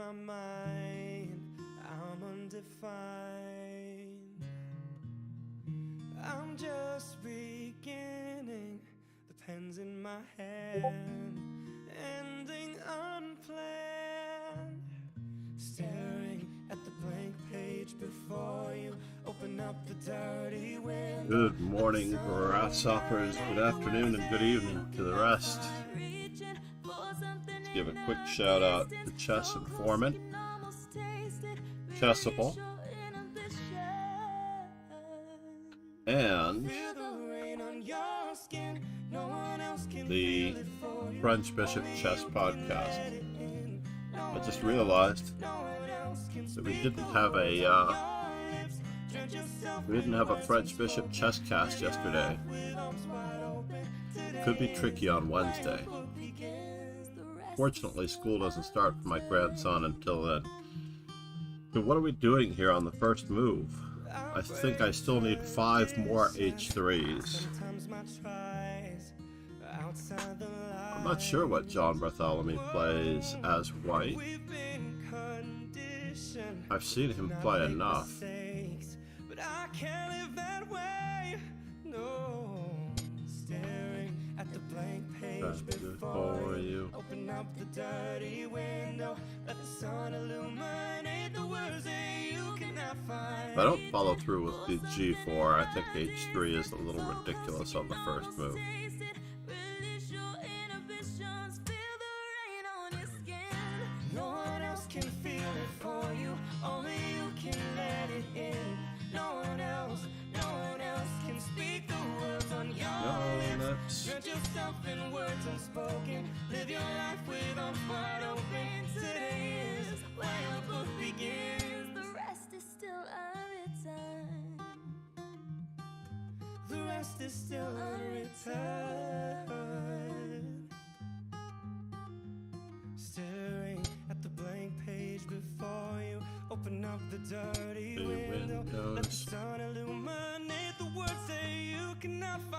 my mind, I'm undefined. I'm just beginning, the pen's in my hand, ending unplanned. Staring at the blank page before you, open up the dirty window. Good morning, grasshoppers. Good afternoon and good evening to the rest. Let's give a quick shout out to Chess Informant, Chessable, and the French Bishop Chess Podcast. I just realized that we didn't have a French Bishop Chess Cast yesterday. Could be tricky on Wednesday. Fortunately, school doesn't start for my grandson until then. So what are we doing here on the first move? I think I still need 5 more H3s. I'm not sure what John Bartholomew plays as white. I've seen him play enough. Before you. Open up the dirty window, let the sun illuminate the words that you cannot find. If I don't follow through with the G4, I think H3 is a little ridiculous on the first move. No one else can feel it for you, only you can let it in. No one else can speak the words on your lips. Drench yourself in words unspoken, live your life with arms wide open. Today is where your book begins. The rest is still unwritten. The rest is still unwritten. Staring at the blank page before you, open up the dirty window, let the sun illuminate the words that you cannot find.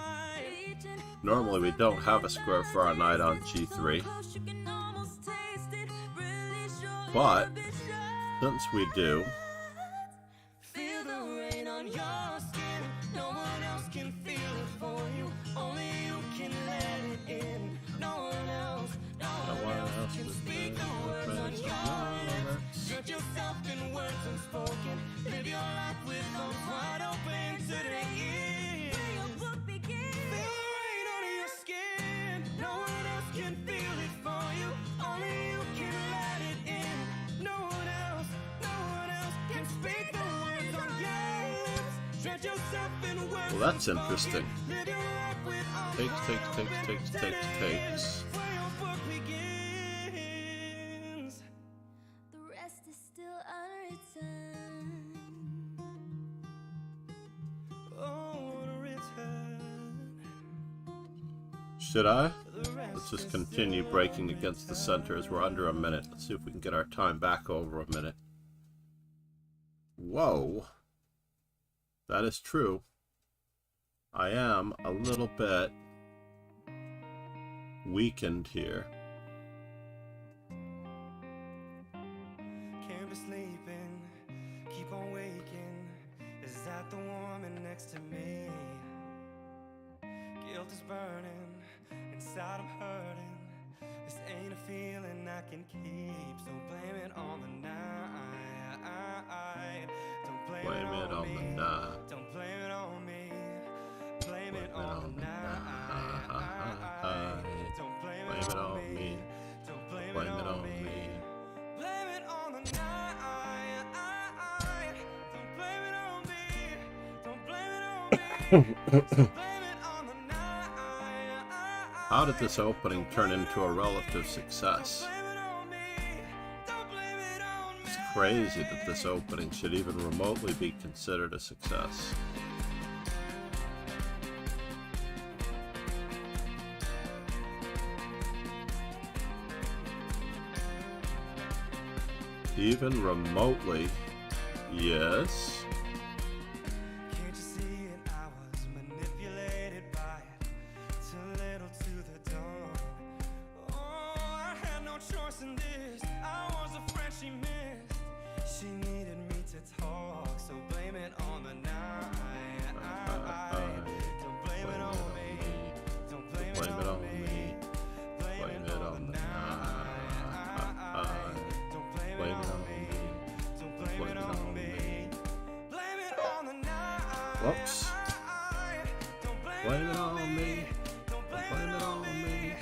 Normally we don't have a square for our knight on G3, but since we do, feel the rain on your skin. No one else can feel it for you, only you can let it in. No one else can speak the words on your lips. Drench yourself in words unspoken, live your life with arms wide open. Today is where your book begins. Feel the rain on your skin. No one else can feel it for you, only you can let it in. No one else can speak the words on your lips. Drench yourself in words. Well, that's interesting. Takes. Should I? Let's just continue breaking against the center as we're under a minute. Let's see if we can get our time back over a minute. Whoa. That is true. I am a little bit weakened here. Can't be sleeping, keep on waking. Is that the woman next to me? Guilt is burning, inside I'm hurting. This ain't a feeling I can keep, so blame it on the night. Don't blame it on me. Don't blame it on me. Blame it on the night. Don't blame it on me. Don't blame it on me. Blame it on the night. Don't blame it on me. Don't blame it on me. How did this opening turn into a relative success? It's crazy that this opening should even remotely be considered a success. Even remotely, yes. She blame it on me. Whoops. Blame it on me. Blame it on me.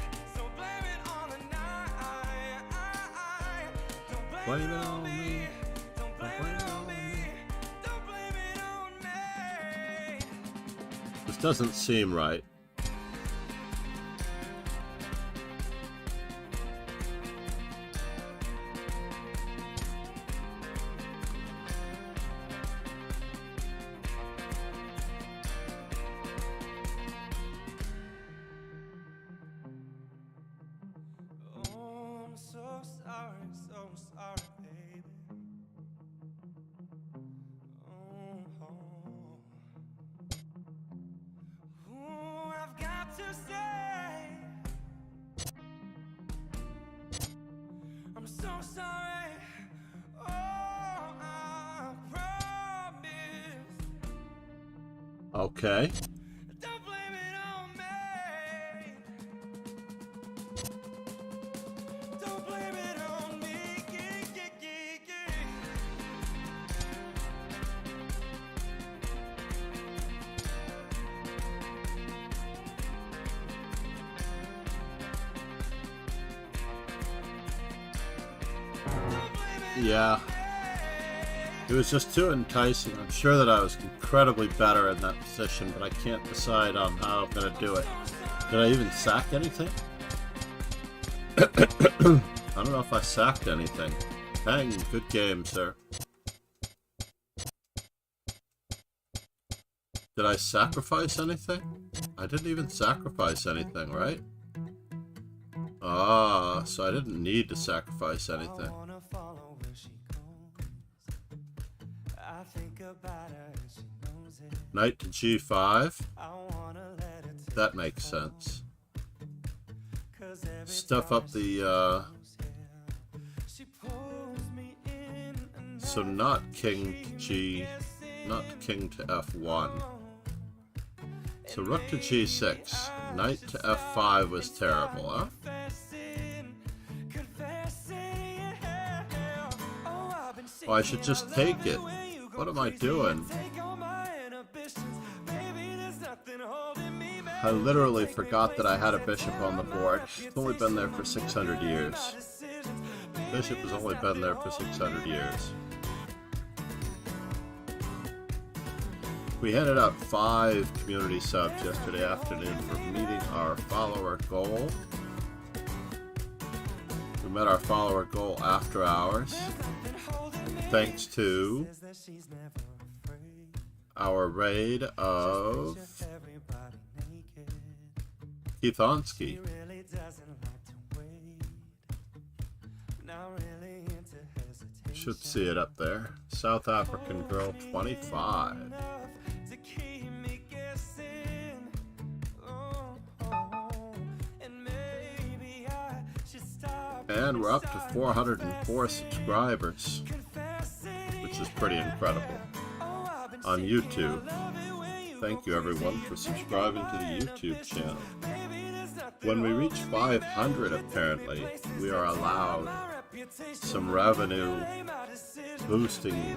Blame it on me. Blame it on me. This doesn't seem right. Okay. Don't blame it on me. Don't blame it on me. Yeah. It was just too enticing. I'm sure that I was incredibly better in that position, but I can't decide on how I'm going to do it. Did I even sack anything? I don't know if I sacked anything. Dang, good game, sir. Did I sacrifice anything? I didn't even sacrifice anything, right? Ah, so I didn't need to sacrifice anything. Knight to g5. That makes sense. Stuff up the, so not king to g, not king to f1. So rook to g6. Knight to f5 was terrible, huh? Oh, I should just take it. What am I doing? I literally forgot that I had a bishop on the board. It's only been there for 600 years. Bishop has only been there for 600 years. We handed out 5 community subs yesterday afternoon for meeting our follower goal. We met our follower goal after hours, thanks to our raid of Keith Onsky. You should see it up there. South African Girl 25. And we're up to 404 subscribers, which is pretty incredible, on YouTube. Thank you everyone for subscribing to the YouTube channel. When we reach 500, apparently, we are allowed some revenue boosting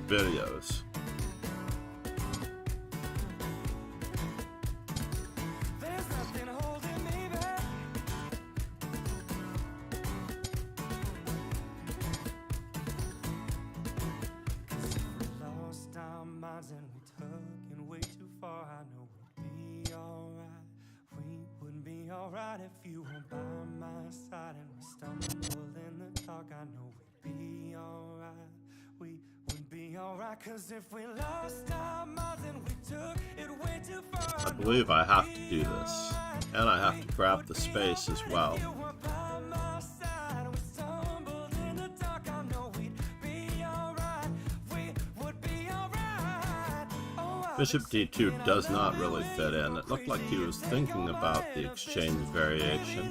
videos. If you were by my side and we stumbled in the dark, I know we'd be alright. We would be alright, cause if we lost our minds and we took it way too far, I believe I have to do this, and I have to grab the space as well. Bishop d2 does not really fit in. It looked like he was thinking about the exchange variation.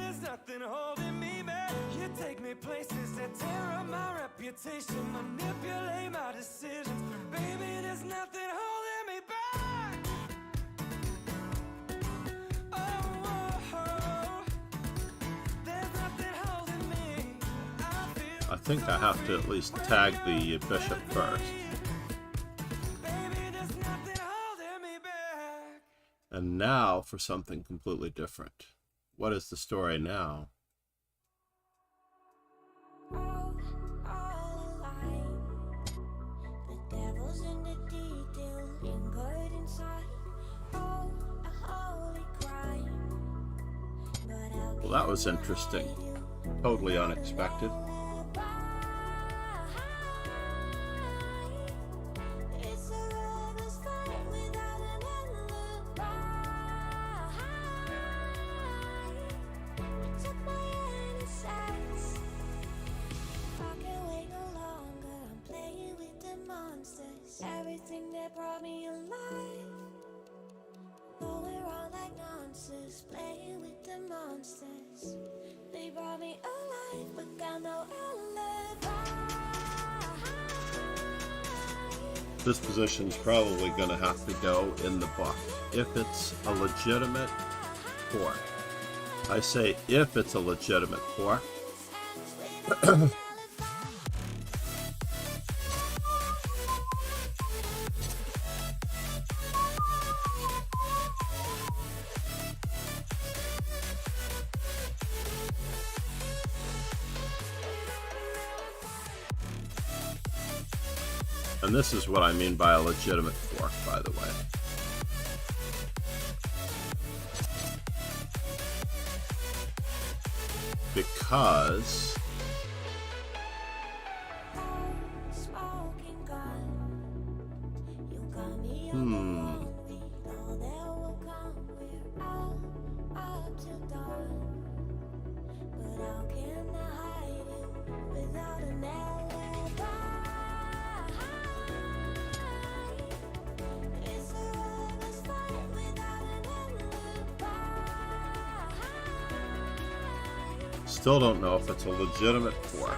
I think I have to at least tag the bishop first. And now for something completely different. What is the story now? Well, that was interesting. Totally unexpected. Everything that brought me alive. Though we're all like monsters, playing with the monsters. They brought me alive, but got no alibi. This position's probably going to have to go in the book if it's a legitimate fork. I say if it's a legitimate fork. And this is what I mean by a legitimate fork, by the way. Because still don't know if it's a legitimate fork.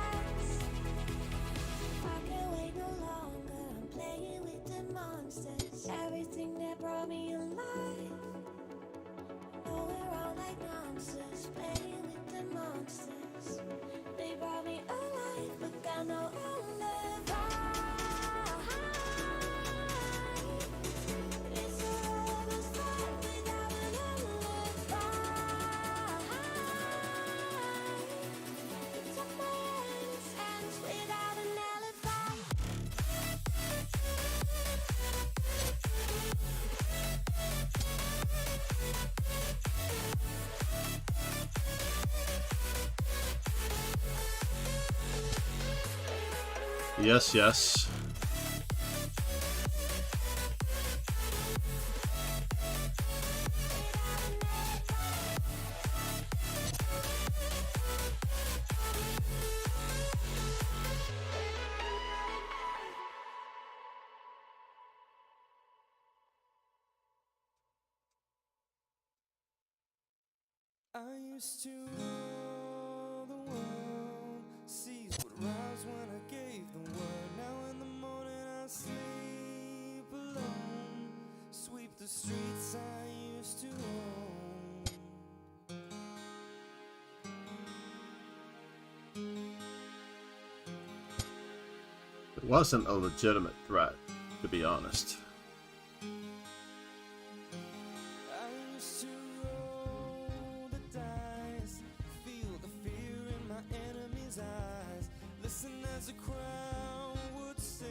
Yes, yes. I used to rule the world, seas would rise when I gave the word. Now in the morning I sleep alone, sweep the streets I used to own. It wasn't a legitimate threat, to be honest. As a crowd would sing,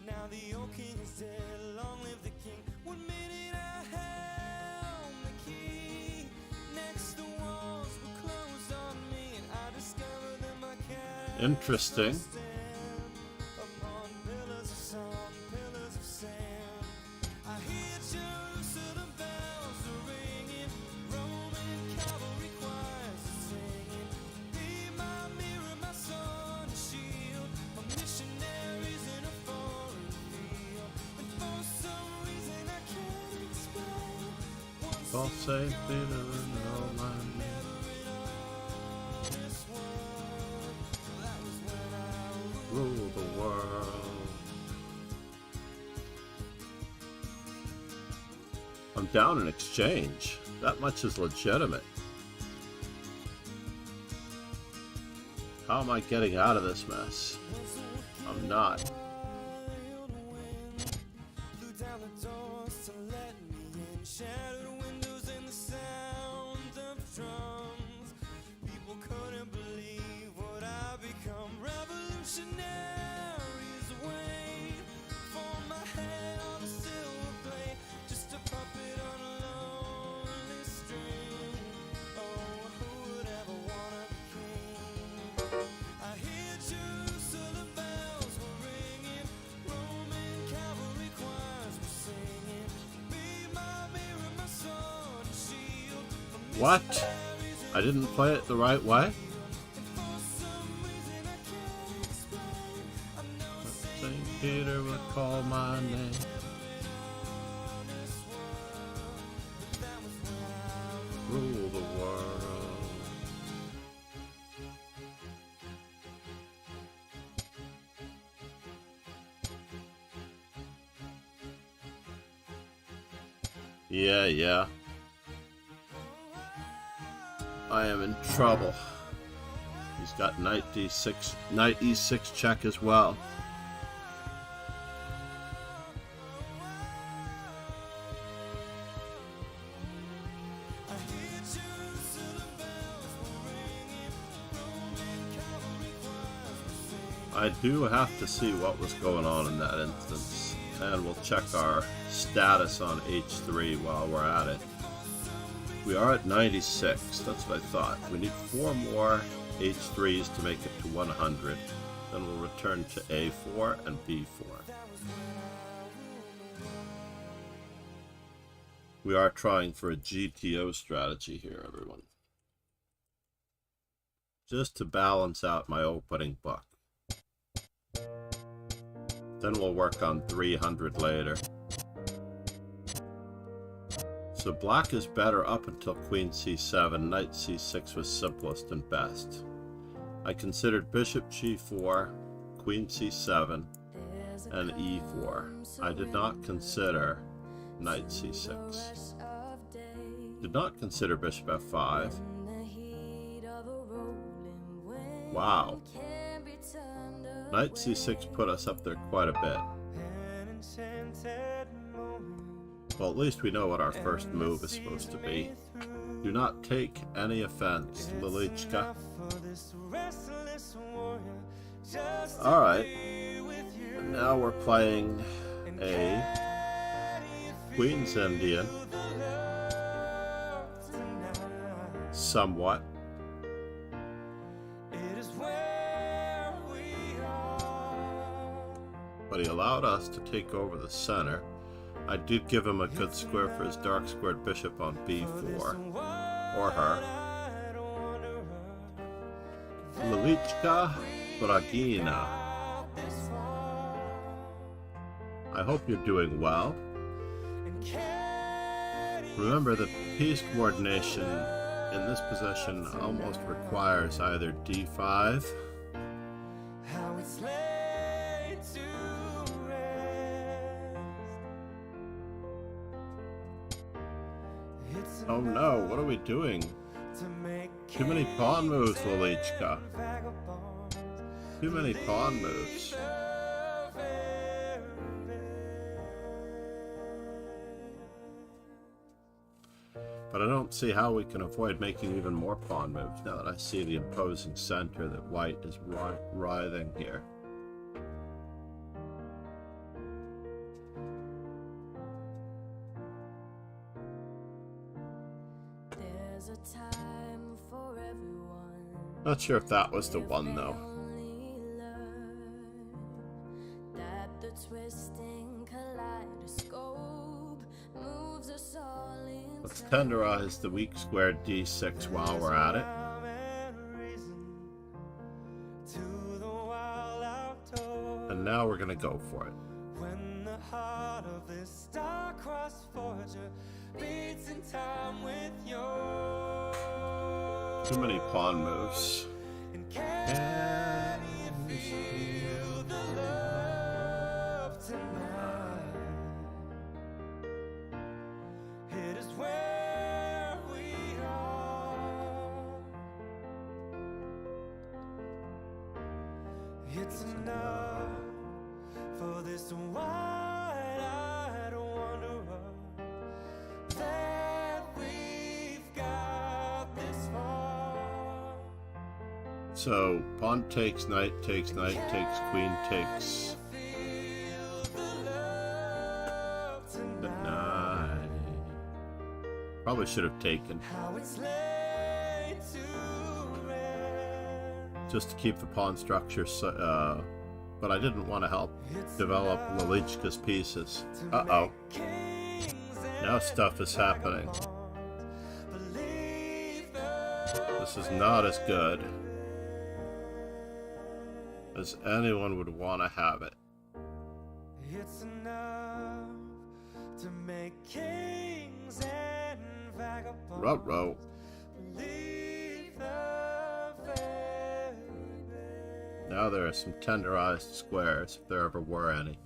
now the old king is dead, long live the king. 1 minute I held the key, next the walls were closed on me, and I discovered that my cat Interesting. upon pillars of song, pillars of sand. I hear Jerusalem bells are ringing, Roman cavalry choirs are singing. Be my mirror, my sword and shield, my missionaries in a foreign field. And for some reason I can't explain, one All secret safe, Peter, and all mine. never in all this world. That was when I Rule the world. I'm down in exchange. That much is legitimate. How am I getting out of this mess? I'm not. What? I didn't play it the right way? St. Peter would call my name. Rule the world. Yeah. I am in trouble. He's got knight d6, knight e6 check as well. I do have to see what was going on in that instance, and we'll check our status on h3 while we're at it. We are at 96, that's what I thought. We need 4 more h3s to make it to 100. Then we'll return to a4 and b4. We are trying for a GTO strategy here, everyone. Just to balance out my opening book. Then we'll work on 300 later. So black is better up until queen c7, knight c6 was simplest and best. I considered bishop g4, queen c7, and e4. I did not consider knight c6. Did not consider bishop f5. Wow. Knight c6 put us up there quite a bit. Well, at least we know what our first move is supposed to be. Do not take any offense, Lilichka. Alright. And now we're playing a Queen's Indian. Somewhat. But he allowed us to take over the center. I did give him a good square for his dark squared bishop on b4, or her. Lilichka Bragina. I hope you're doing well. Remember that piece coordination in this position almost requires either d5 Oh no, what are we doing? Too many pawn moves, Lilichka. Too many pawn moves. But I don't see how we can avoid making even more pawn moves now that I see the imposing center that white is writhing here. Not sure if that was the one though. Let's tenderize the weak squared d6 while we're at it. And now we're gonna go for it. When the heart of this star-crossed forger beats in time with yours. Too many pawn moves. Can you feel the love tonight? It is where we are. It's enough for this wide-eyed wanderer that we've got this far. So pawn takes, knight takes, queen takes. The knight. Probably should have taken. Just to keep the pawn structure, but I didn't want to help develop Lelichka's pieces. Uh-oh. Now stuff is happening. This is not as good as anyone would want to have it. It's enough to make kings and vagabonds. Ruh-roh. Now there are some tenderized squares, if there ever were any.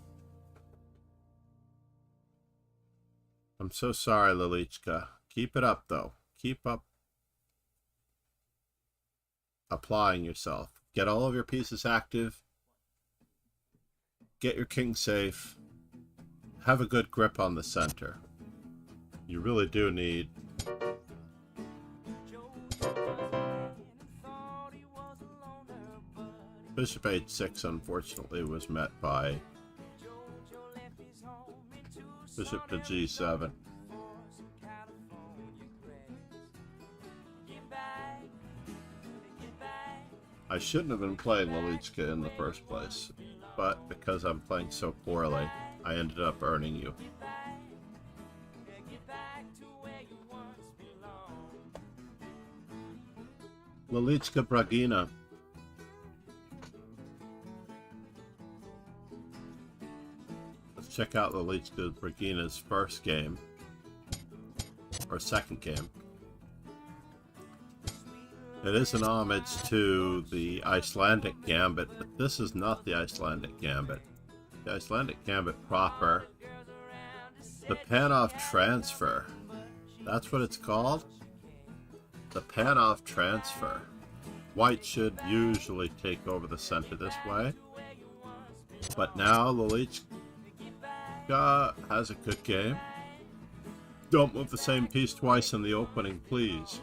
I'm so sorry, Lelichka. Keep it up, though. Keep up applying yourself. Get all of your pieces active. Get your king safe. Have a good grip on the center. You really do need... Bishop h6, unfortunately, was met by bishop to g7. I shouldn't have been playing Lelichka in the first place, but because I'm playing so poorly, I ended up earning you. Lelichka Bragina. Let's check out Lelichka Bragina's first game, or second game. It is an homage to the Icelandic Gambit, but this is not the Icelandic Gambit. The Icelandic Gambit proper, the Panov Transfer, that's what it's called? The Panov Transfer. White should usually take over the center this way, but now Lelichka has a good game. Don't move the same piece twice in the opening, please.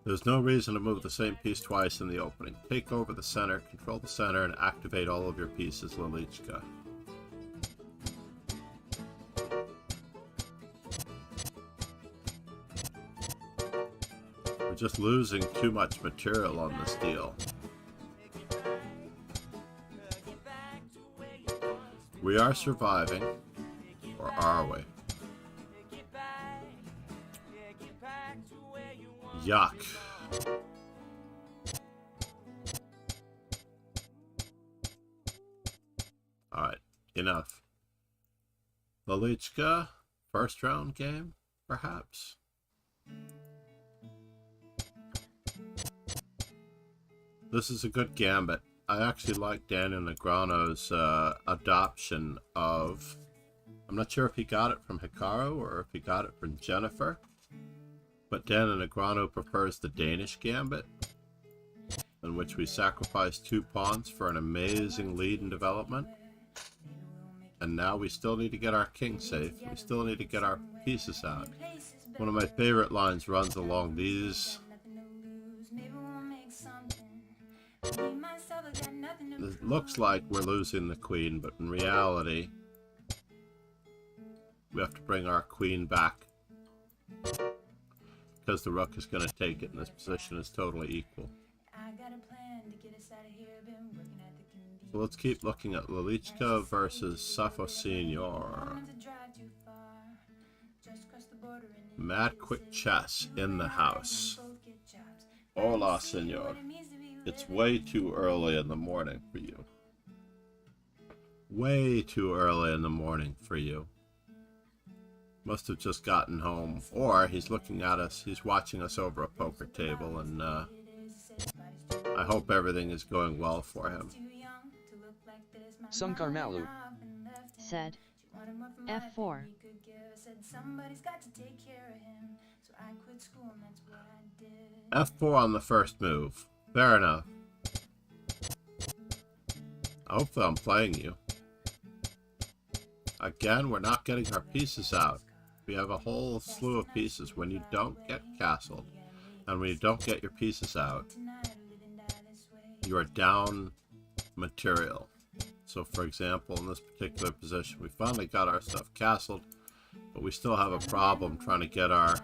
There's no reason to move the same piece twice in the opening. Take over the center, control the center, and activate all of your pieces, Lelichka. We're just losing too much material on this deal. We are surviving, or are we? Yuck. Alright, enough. Lelichka, first round game, perhaps? This is a good gambit. I actually like Daniel Negreanu's adoption of... I'm not sure if he got it from Hikaru or if he got it from Jennifer. But Daniel Negreanu prefers the Danish Gambit, in which we sacrifice 2 pawns for an amazing lead in development. And now we still need to get our king safe. We still need to get our pieces out. One of my favorite lines runs along these. It looks like we're losing the queen, but in reality, we have to bring our queen back. Because the rook is going to take it, and this position is totally equal. So let's keep looking at Lelichka versus Safo Senior. Mad quick chess in the house. Hola, senor. It's way too early in the morning for you. Way too early in the morning for you. Must have just gotten home, or he's looking at us, he's watching us over a poker table, and I hope everything is going well for him. Sunkar Malu said F4. F4 on the first move. Fair enough. Hopefully I'm playing you. Again, we're not getting our pieces out. We have a whole slew of pieces. When you don't get castled, and when you don't get your pieces out, you are down material. So for example, in this particular position, we finally got our stuff castled, but we still have a problem trying to get our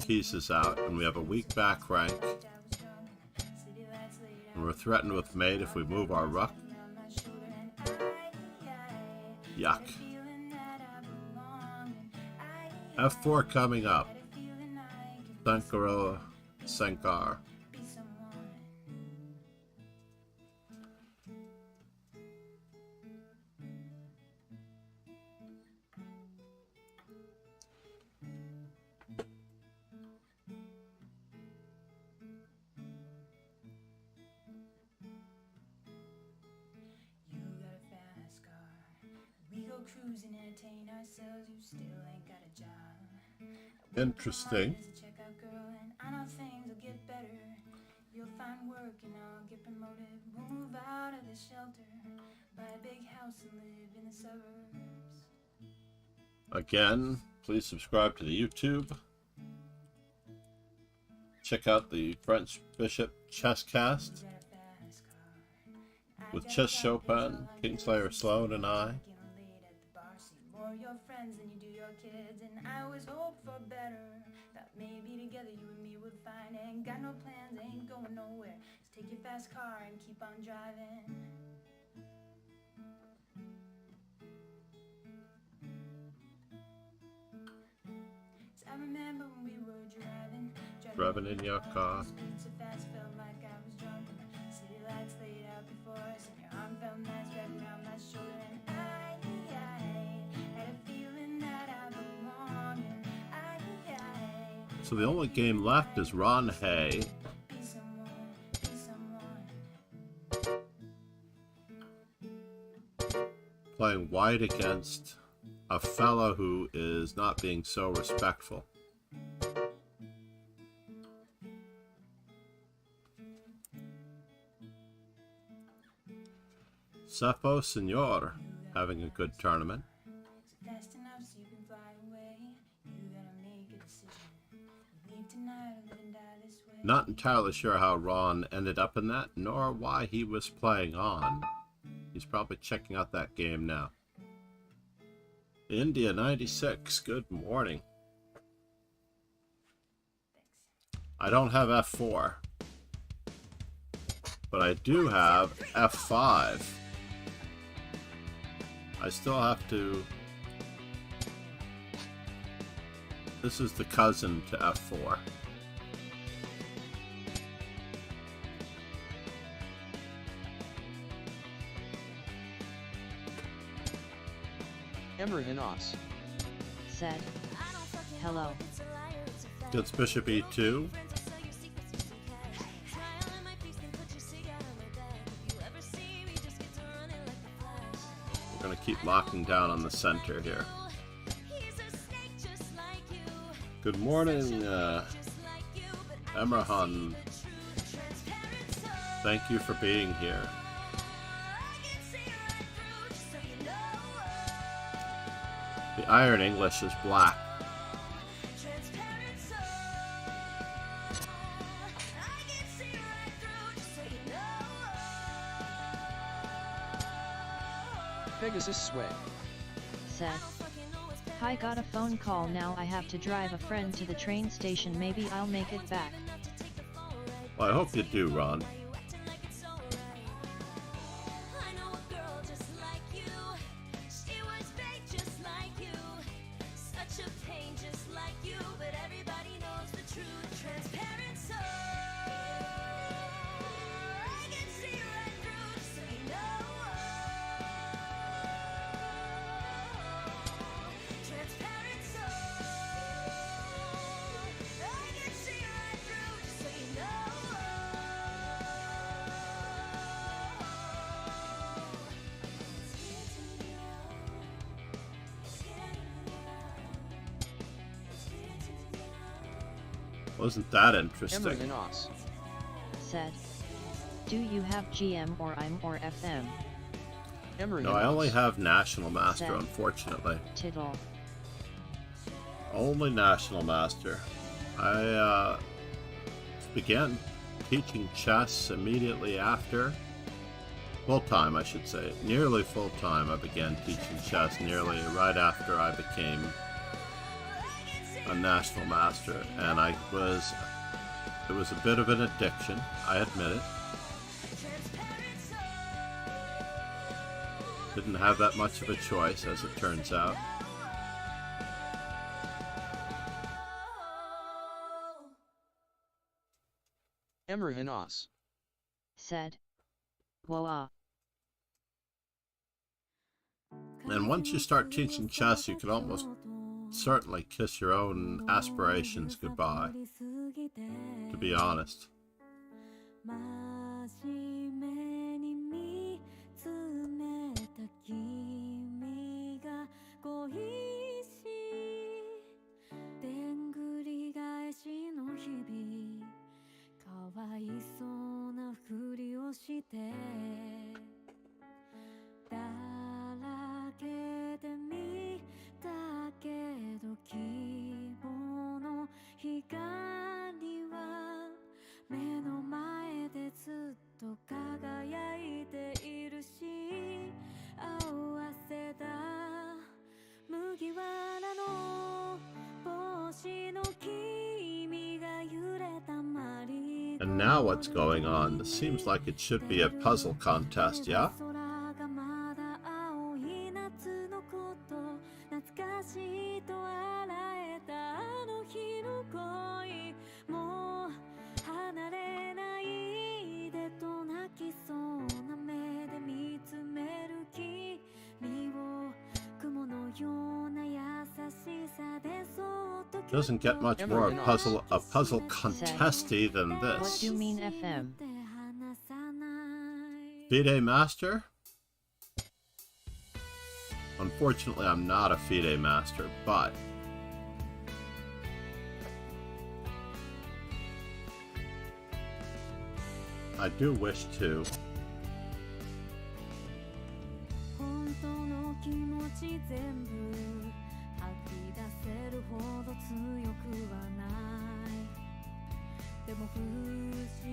pieces out, and we have a weak back rank. And we're threatened with mate if we move our rook. Yuck. F4 coming up. Sankara Sankar. Cruise and entertain ourselves, you still ain't got a job. Interesting. Check out, girl, and I know things will get better. You'll find work and I'll get promoted. We'll move out of the shelter, buy a big house and live in the suburbs. Again, please subscribe to the YouTube. Check out the French Bishop Chesscast with Chess Chopin, Kingslayer Sloan, and I. Your friends than you do your kids, and I always hope for better. That maybe together you and me would find. Ain't got no plans, ain't going nowhere. Just take your fast car and keep on driving. So I remember when we were driving In your car. So fast, felt like I was drunk, and the city lights laid out before us, and your arm felt nice wrapped around my shoulder, and I had a feeling that I belong, and So the only game left is Ron Hay. be someone. Playing white against a fellow who is not being so respectful. Seppo Senor having a good tournament. Fast enough so you can fly away. You gotta make a decision. Leave tonight or live and die this way. Not entirely sure how Ron ended up in that, nor why he was playing on. He's probably checking out that game now. India 96, good morning. I don't have F4, but I do have F5. I still have to... This is the cousin to F4. Emmer Hinos said, hello. Gets Bishop E2. We're going to keep locking down on the center here. Good morning, Emmerhan. Thank you for being here. The Iron English is black. Pegasus Sway Said, hi, got a phone call now. I have to drive a friend to the train station. Maybe I'll make it back. Well, I hope you do, Ron. Wasn't that Emmer interesting? Hinos Said, Do you have GM or IM or FM? Emery No, and I only Os. have National Master, Set. unfortunately. Tittle. Only National Master. I began teaching chess immediately after. Full-time, I should say. Nearly full-time, I began teaching chess nearly right after I became a National Master. And it was a bit of an addiction, I admit it. Didn't have that much of a choice, as it turns out. Emery and Os. Said. Woa. And once you start teaching chess, you can almost certainly kiss your own aspirations goodbye, to be honest. 真面目に見つめた君が恋しいでんぐり返しの日々かわいそうなふりをしてだらけてみたけど希望の光は目の前でずっと輝いているし合わせた麦わらの帽子の君が揺れたマリー And now what's going on? This seems like it should be a puzzle contest, yeah? 空がまだ青い夏のこと懐かしいと洗えたあの日の恋もう離れないでと泣きそうな目で見つめる君を雲のような優しさでそっと Doesn't get much more a puzzle contesty than What this. do you mean FM? FIDE Master? Unfortunately, I'm not a FIDE Master, but I do wish to. 本当の気持ち全部吐き出せるほど強くはないでも不思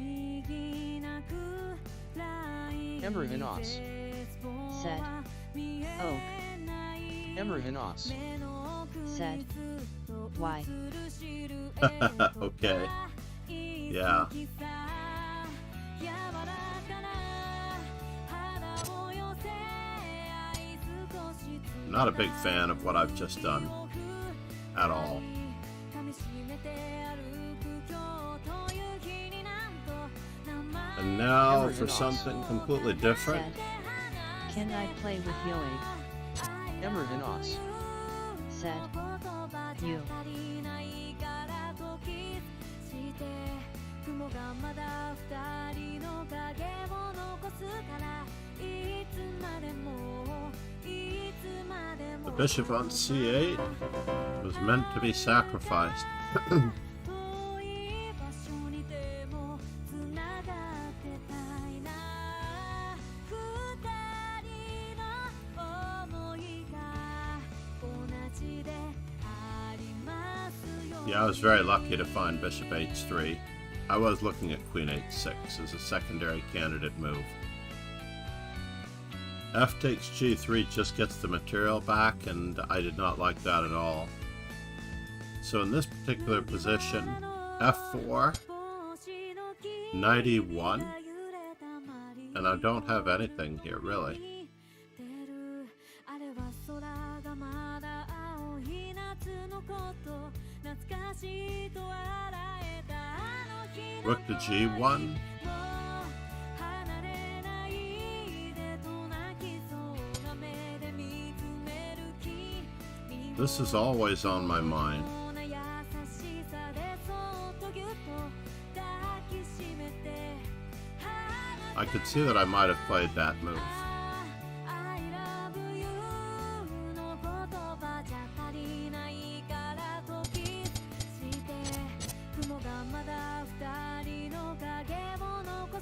議なくらい Emery and Os. Said. Oak. Emery and Os. Said. Why? Okay. Yeah. I'm not a big fan of what I've just done at all. And now for something completely different. Said. Can I play with Yoig? Emery and Os. Said. You. 雲がまだ二人の影を残すからいつまでもいつまでも The bishop on c8 was meant to be sacrificed. 遠い場所にでもつながってたいな二人の想いが同じでありますよ Yeah, I was very lucky to find bishop h3. I was looking at queen h6 as a secondary candidate move. F takes g3 just gets the material back, and I did not like that at all. So in this particular position, f4, knight e1, and I don't have anything here, really. Rook to g1. This is always on my mind. I could see that I might have played that move.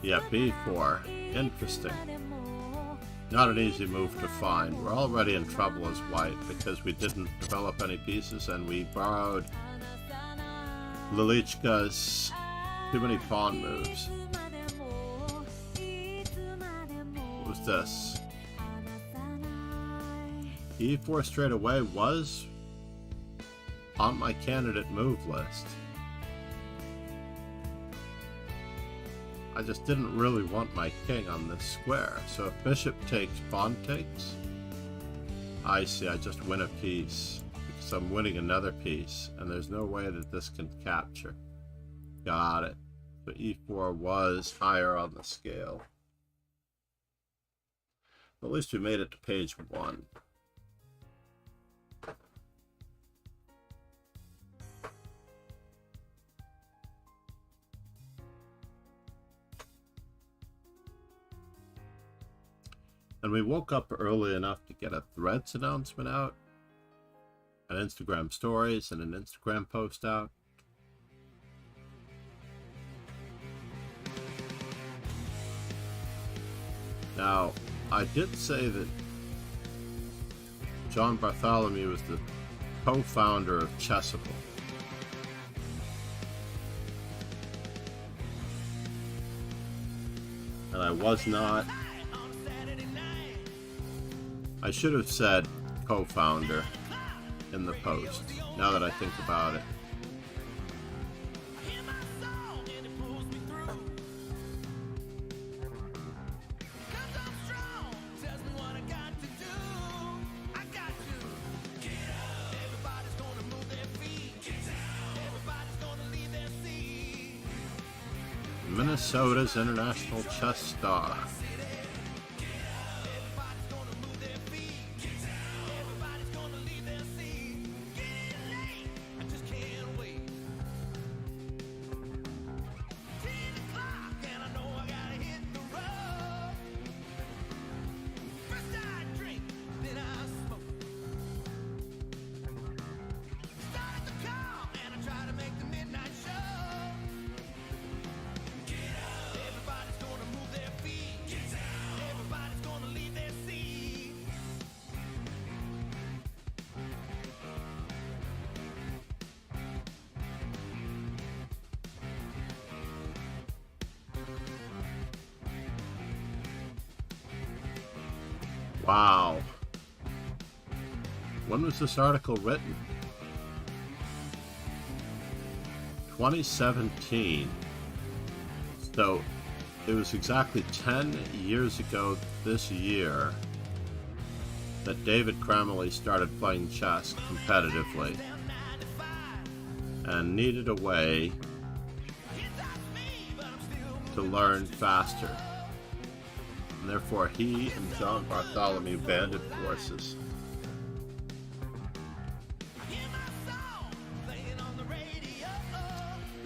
Yeah, b4. Interesting. Not an easy move to find. We're already in trouble as white because we didn't develop any pieces and we borrowed Lilichka's too many pawn moves. What was this? e4 straight away was on my candidate move list. I just didn't really want my king on this square. So if bishop takes, pawn takes. I see, I just win a piece because I'm winning another piece and there's no way that this can capture. Got it. So e4 was higher on the scale. At least we made it to page 1. And we woke up early enough to get a Threads announcement out, an Instagram stories, and an Instagram post out. Now, I did say that John Bartholomew is the co-founder of Chessable. And I was not. I should have said co-founder in the post, now that I think about it. Minnesota's international chess star. Wow. When was this article written? 2017. So it was exactly 10 years ago this year that David Cramley started playing chess competitively and needed a way to learn faster. And therefore he and John Bartholomew banded forces.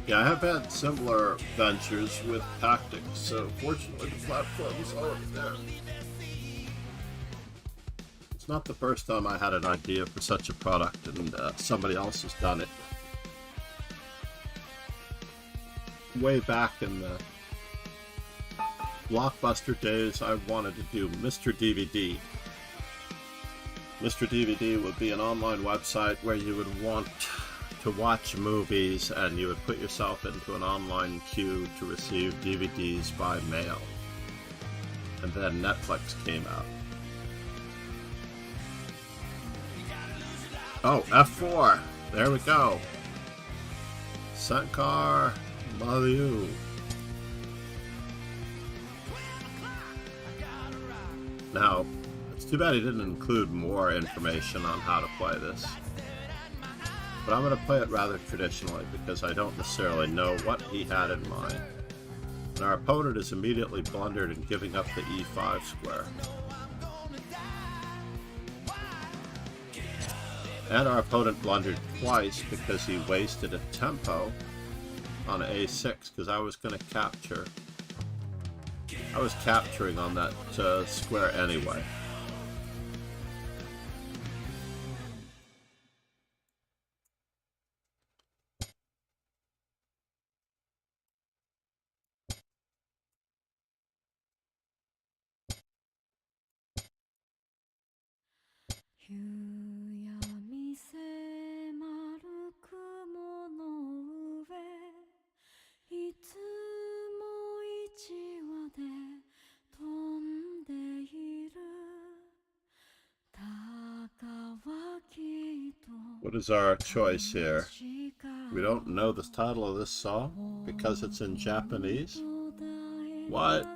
Yeah, I have had similar ventures with tactics, so fortunately the platform is already there. It's not the first time I had an idea for such a product and somebody else has done it. Way back in the Blockbuster days, I wanted to do Mr. DVD. Mr. DVD would be an online website where you would want to watch movies and you would put yourself into an online queue to receive DVDs by mail. And then Netflix came out. Oh, F4! There we go. Sankar Maliu. Now, it's too bad he didn't include more information on how to play this. But I'm going to play it rather traditionally because I don't necessarily know what he had in mind. And our opponent is immediately blundered in giving up the e5 square. And our opponent blundered twice because he wasted a tempo on a6 because I was going to capture. I was capturing on that square anyway. What is our choice here? We don't know the title of this song because it's in Japanese. What?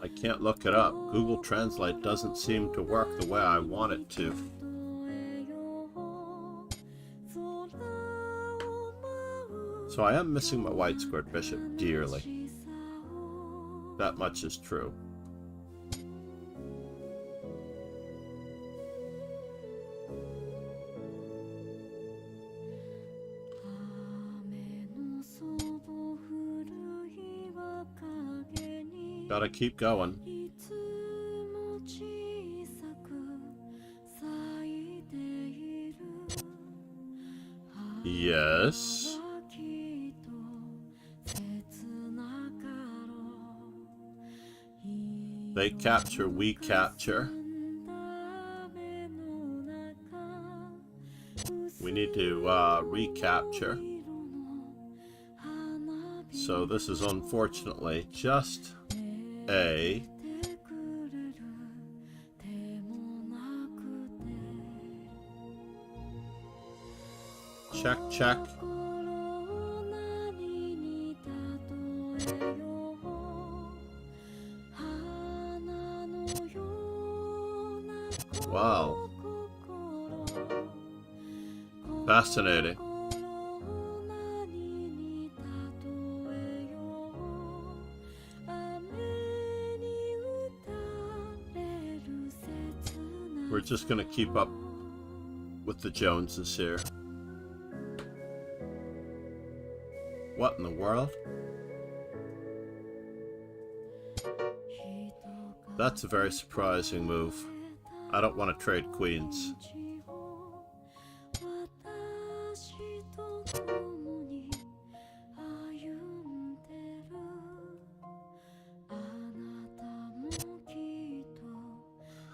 I can't look it up. Google Translate doesn't seem to work the way I want it to. So I am missing my white squared bishop dearly. That much is true. Gotta keep going. Yes. They capture, we capture. We need to recapture. So this is unfortunately just a check, check. Wow. Fascinating. We're just going to keep up with the Joneses here. What in the world? That's a very surprising move. I don't want to trade queens.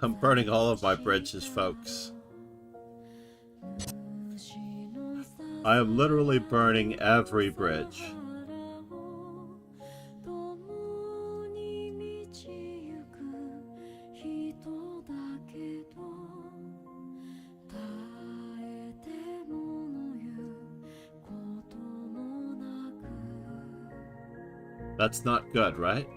I'm burning all of my bridges, folks. I am literally burning every bridge. That's not good, right?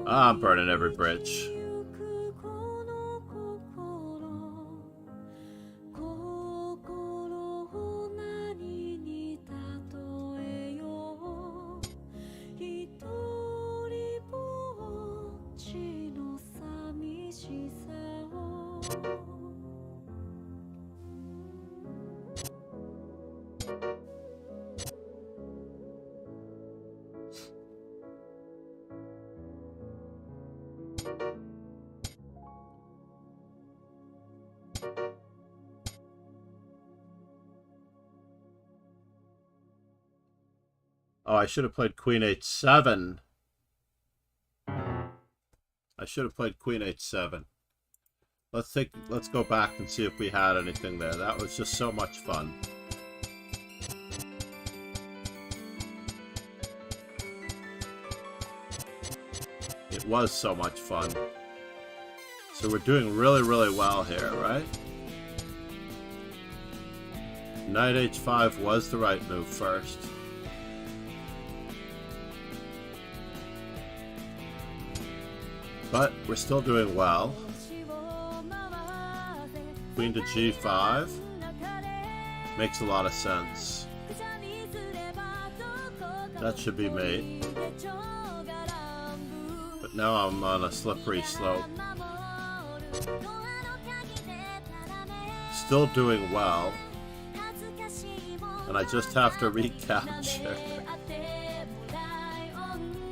I'm burning every bridge. Oh, I should have played Queen H7. I should have played Queen H7. Let's go back and see if we had anything there. That was just so much fun. It was so much fun. So we're doing really, really well here, right? Knight H5 was the right move first. But we're still doing well. Queen to G5 makes a lot of sense. That should be made. But now I'm on a slippery slope. Still doing well. And I just have to recapture.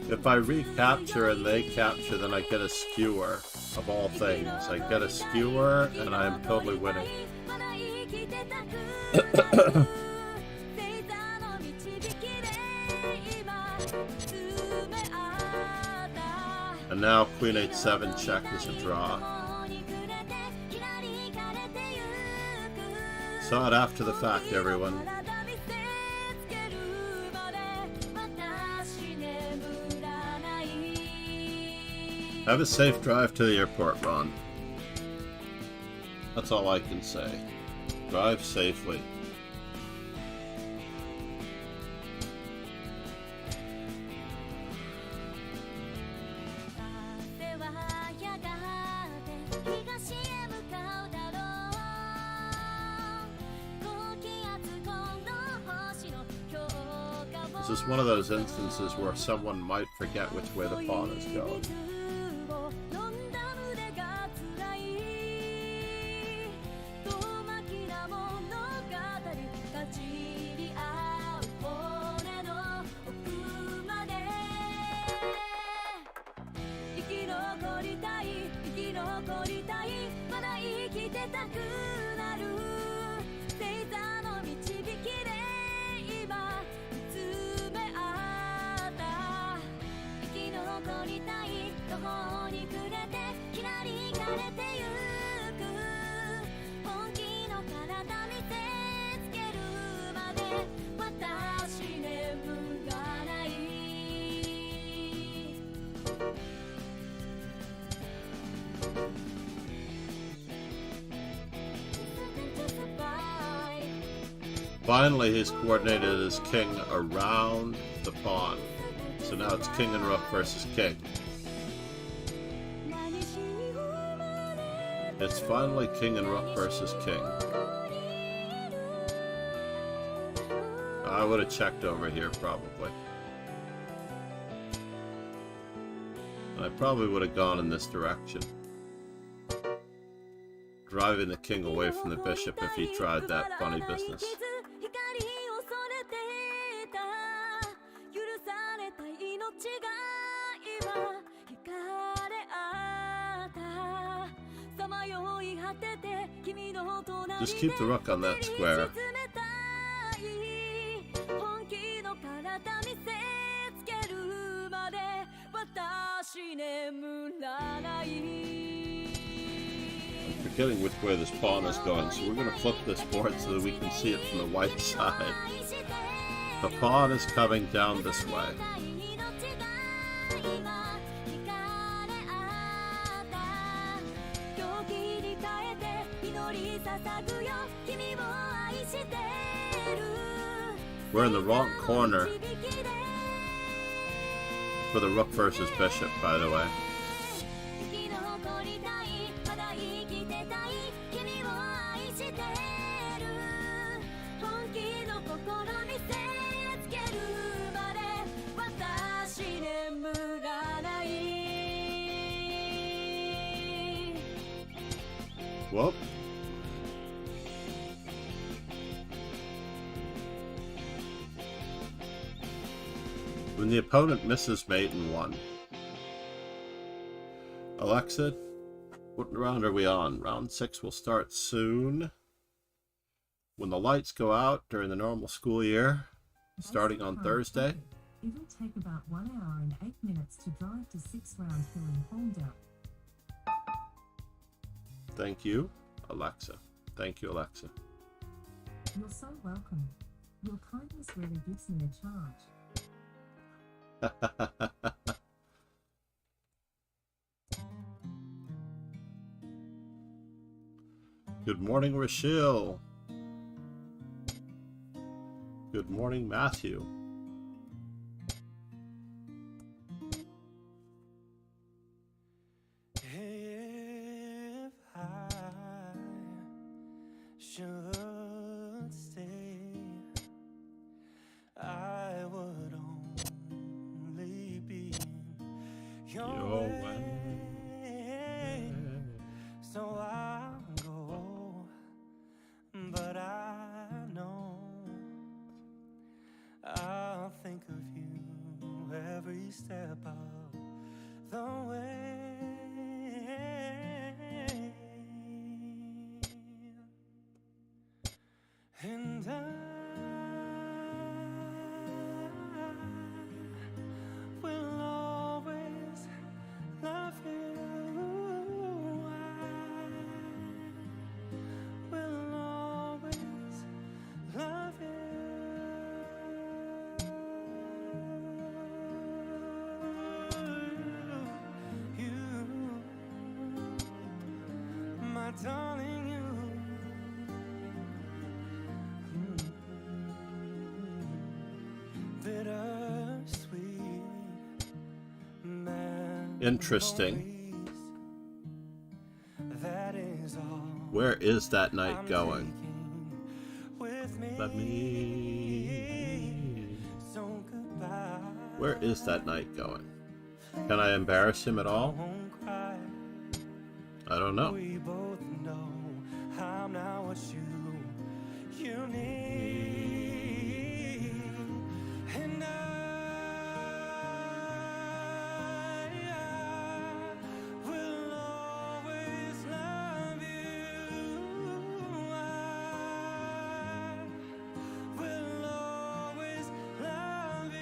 If I recapture and they capture, then I get a skewer, of all things. I get a skewer and I am totally winning. And now Queen H7 check is a draw. Saw it after the fact, everyone. Have a safe drive to the airport, Ron. That's all I can say. Drive safely. This is one of those instances where someone might forget which way the pawn is going. Finally, he's coordinated his king around the pawn. So now it's king and rook versus king. It's finally king and rook versus king. I would have checked over here probably. And I probably would have gone in this direction. Driving the king away from the bishop if he tried that funny business. Just keep the rook on that square. I'm forgetting which way this pawn is going, so we're going to flip this board so that we can see it from the white side. The pawn is coming down this way. We're in the wrong corner for the rook versus bishop, by the way. Whoop. When the opponent misses mate in 1. Alexa, what round are we on? Round 6 will start soon. When the lights go out during the normal school year, starting on Thursday. It'll take about 1 hour and 8 minutes to drive to 6 Round Hill in Holmdel. Thank you, Alexa. Thank you, Alexa. You're so welcome. Your kindness really gives me a charge. Good morning, Rochelle. Good morning, Matthew. If I should stay, I would only think of you every step of the way. And I will always love you. I will always love you. My darling, you. Bittersweet. Interesting. That is all. Where is that night going? With me. Let me... So goodbye. Where is that night going? Can I embarrass him at all? Won't cry. I don't know. We both know I'm not what you need. And I will always love you. I will always love you.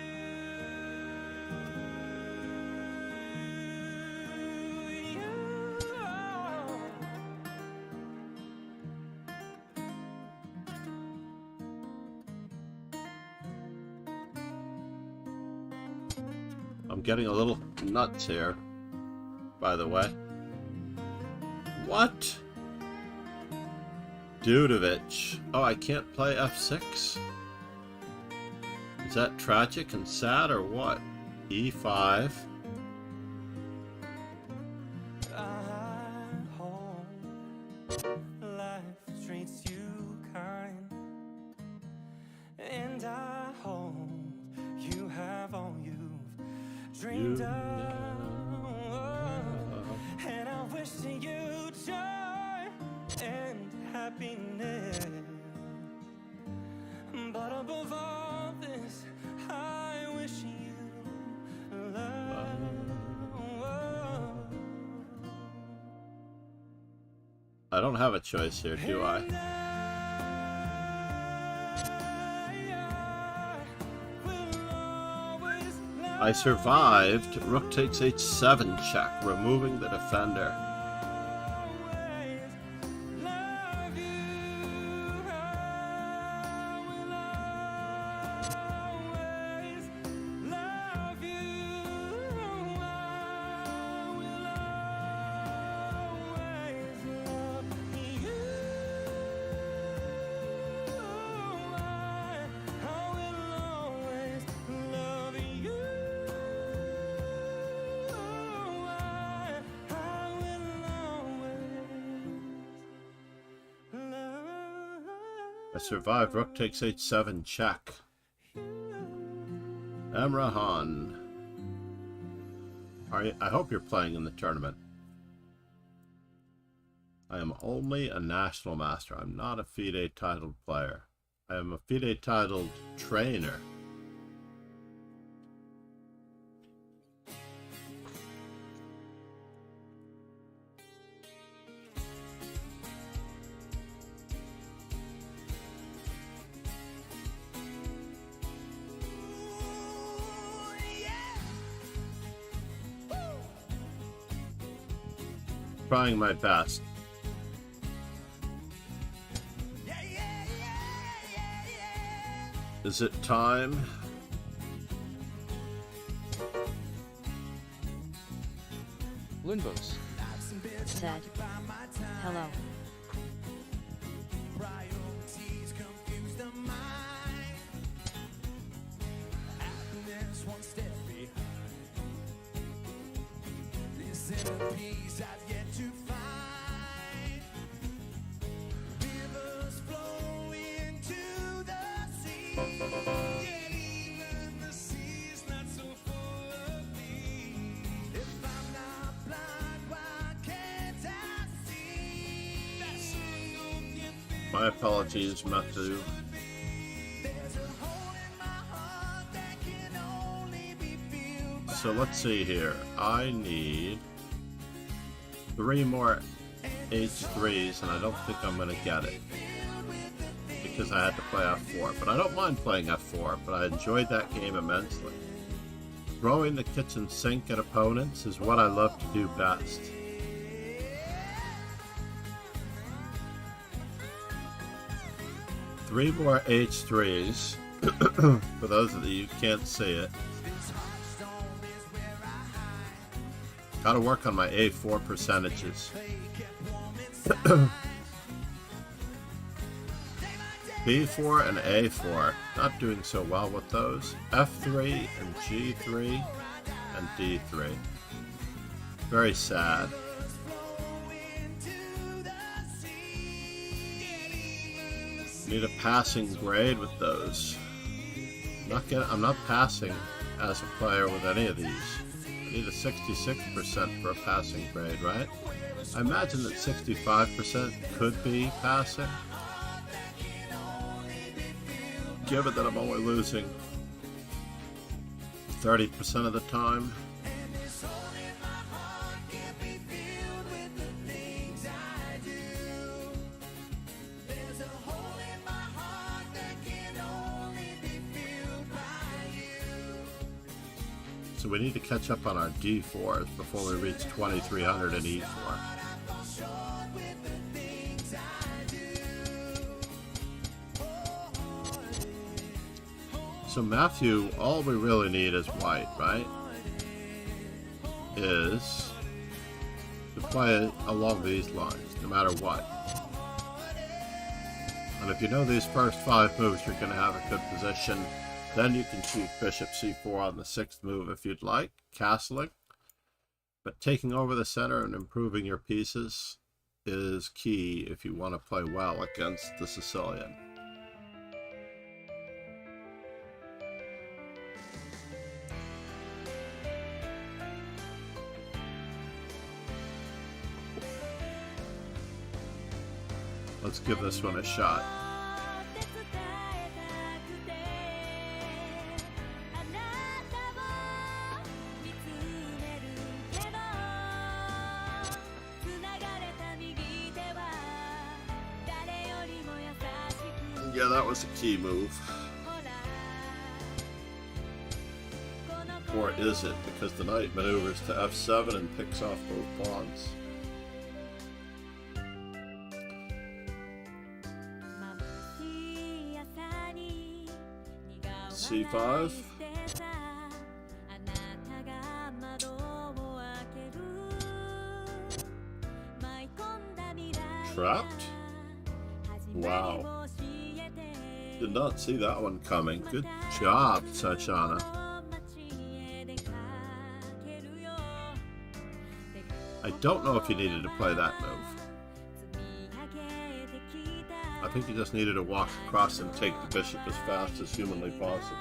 I'm getting a little nuts here, by the way. What? Dudovich. Oh, I can't play F6? Is that tragic and sad or what? E5. I hope life treats you kind, and I hope you have all you've dreamed of. And I wish you joy and happiness, but above all this, I wish you love. I don't have a choice here, do I? I survived. Rook takes h7 check, removing the defender. I survived. Rook takes h7 check. Emrahan. I hope you're playing in the tournament. I am only a national master. I'm not a FIDE titled player. I am a FIDE titled trainer. Trying my best. Is it time? Lunbos. Said. Hello. My apologies, Matthew. So let's see here. I need 3 more H3s, and I don't think I'm going to get it. Because I had to play F4. But I don't mind playing F4, but I enjoyed that game immensely. Throwing the kitchen sink at opponents is what I love to do best. Three more H3s. For those of you who can't see it. Gotta work on my A4 percentages. B4 and A4. Not doing so well with those. F3 and G3 and D3. Very sad. Need a passing grade with those. I'm not passing as a player with any of these. I need a 66% for a passing grade, right? I imagine that 65% could be passing. Given that I'm only losing 30% of the time. So we need to catch up on our D4s before we reach 2300 in E4. So Matthew, all we really need is white, right? Is to play along these lines, no matter what. And if you know these first 5 moves, you're going to have a good position. Then you can choose Bishop C4 on the 6th move if you'd like, castling. But taking over the center and improving your pieces is key if you want to play well against the Sicilian. Let's give this one a shot. Yeah, that was a key move. Or is it? Because the knight maneuvers to F7 and picks off both pawns. C5. Trapped? Wow. Did not see that one coming. Good job, Sachana. I don't know if you needed to play that move. I think you just needed to walk across and take the bishop as fast as humanly possible.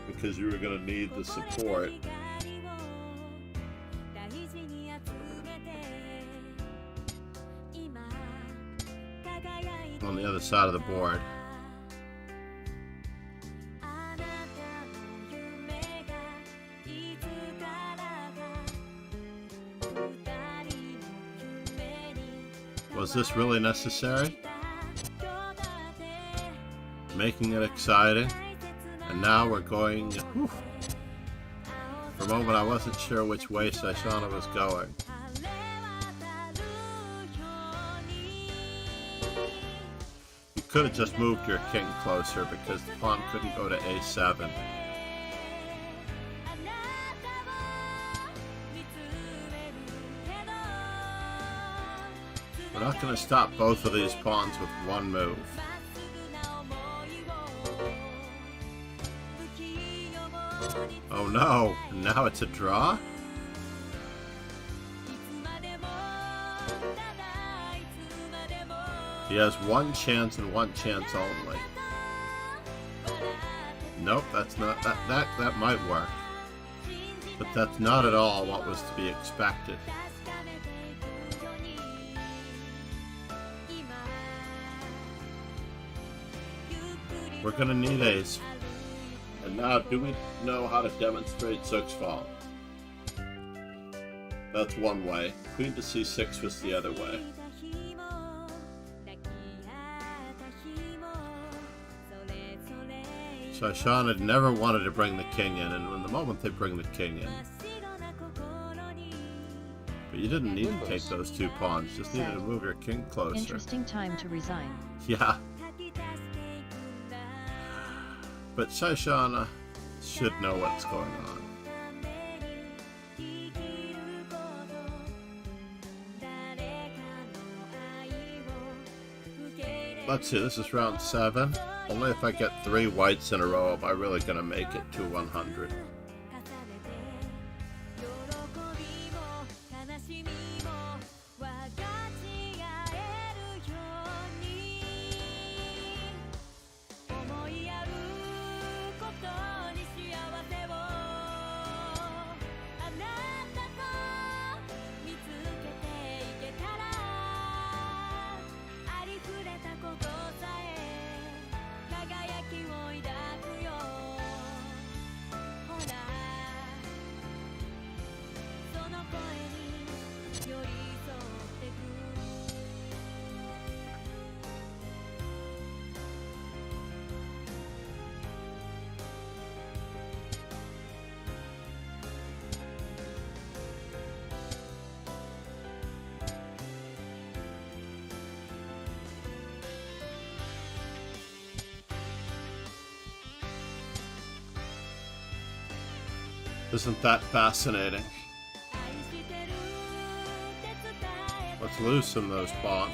Because you were going to need the support. On the other side of the board. Was this really necessary? Making it exciting. And now we're going... Whew. For a moment I wasn't sure which way Sachana was going. You could have just moved your king closer because the pawn couldn't go to A7. We're not going to stop both of these pawns with one move. Oh no, now it's a draw? He has one chance and one chance only. Nope, that's not, that might work. But that's not at all what was to be expected. We're going to need a And now, do we know how to demonstrate 6 fall? That's one way. Queen to c6 was the other way. Sashan had never wanted to bring the king in, and the moment they bring the king in. But you didn't need to take those 2 pawns, just needed to move your king closer. Interesting time to resign. Yeah. But Shoshana should know what's going on. Let's see, this is round 7. Only if I get 3 whites in a row am I really going to make it to 100. Isn't that fascinating? Let's loosen those pawns.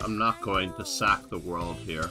I'm not going to sack the world here.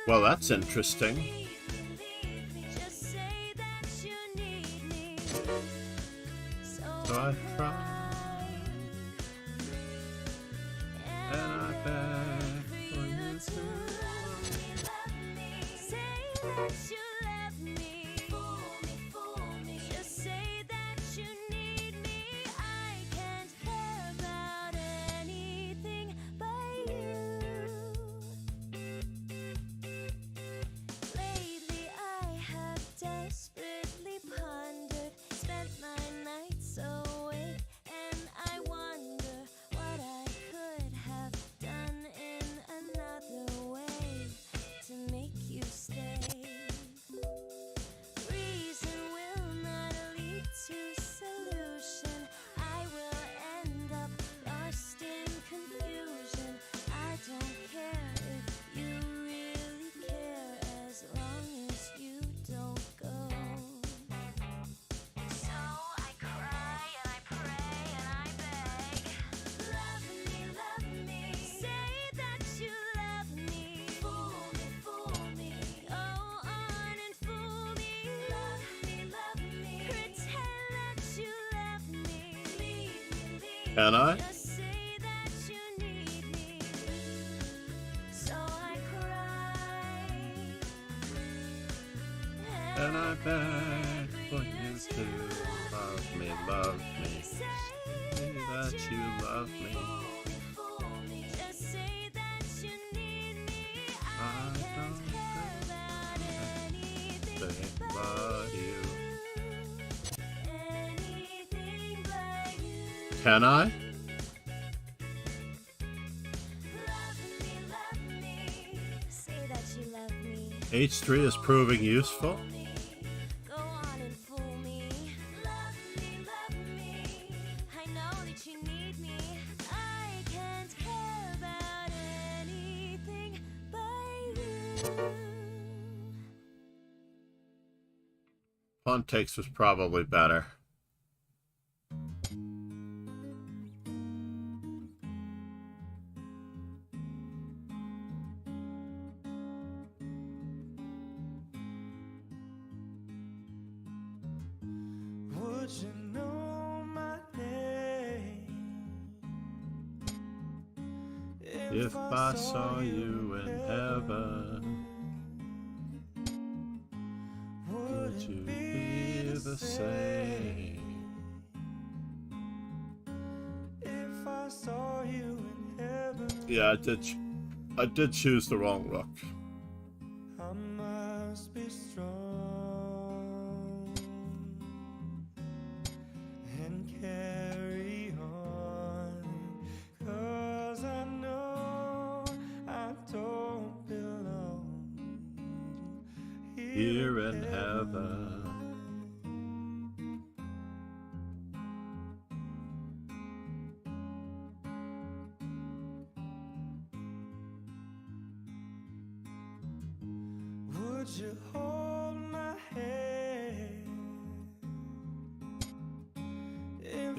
Well, that's interesting. So I try, and I beg for you to love me. Say that you love me. Fool me. Just say that you need me. I can't care about anything but you. Lately I have desperately pondered, spent my nights awake Can I? Just say that you need me, so I cry. And I beg for you to love me, love me. Say that you love me. Just say that you need me. I don't can't care about anything Think about you. anything but you. Can I? Love me, say that you love me. H3 is proving useful. Go on and fool me. Love me. I know that you need me. I can't care about anything but you. Pawn takes was probably better. Would you know my name If I saw you in heaven, would you be the same? If I saw you in heaven, Yeah, I did choose the wrong rook. I must be strong and carry on, 'cause I know I don't belong Here in heaven. Would you hold my hand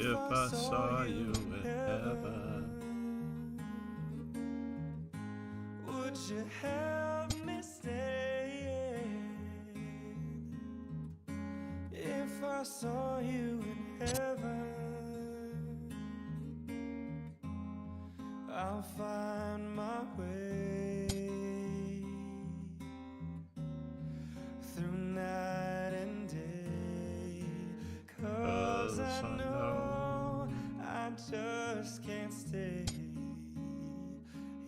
If I saw you in heaven, would you help me stay? If I saw you in heaven, I'll find my way through night and day, 'cause I know I just can't stay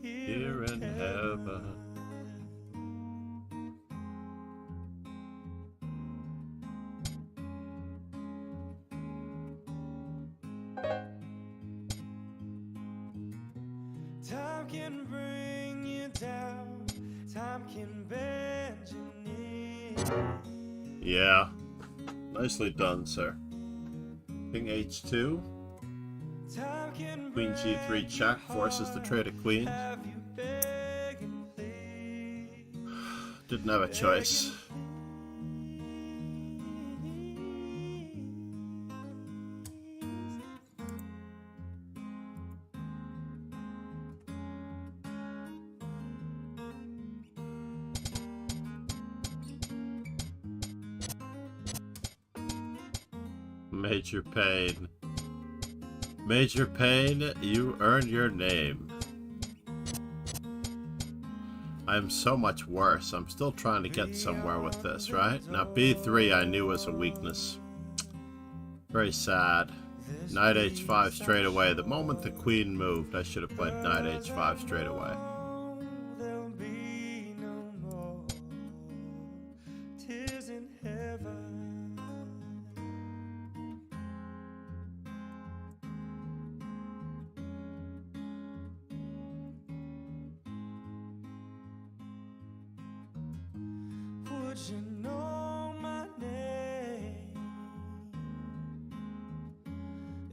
here in heaven. Time can bring you down, time can bend your knees. Yeah. Nicely done, sir. King H2. Time can Queen G3 check forces the trade of queens. have you beg and plead. Didn't have a choice. Major Pain. Major Pain, you earned your name. I'm so much worse. I'm still trying to get somewhere with this, right? Now B3 I knew was a weakness. Very sad. Knight H5 straight away. The moment the queen moved, I should have played Knight H5 straight away. There'll be no more tears in heaven. Would you know my name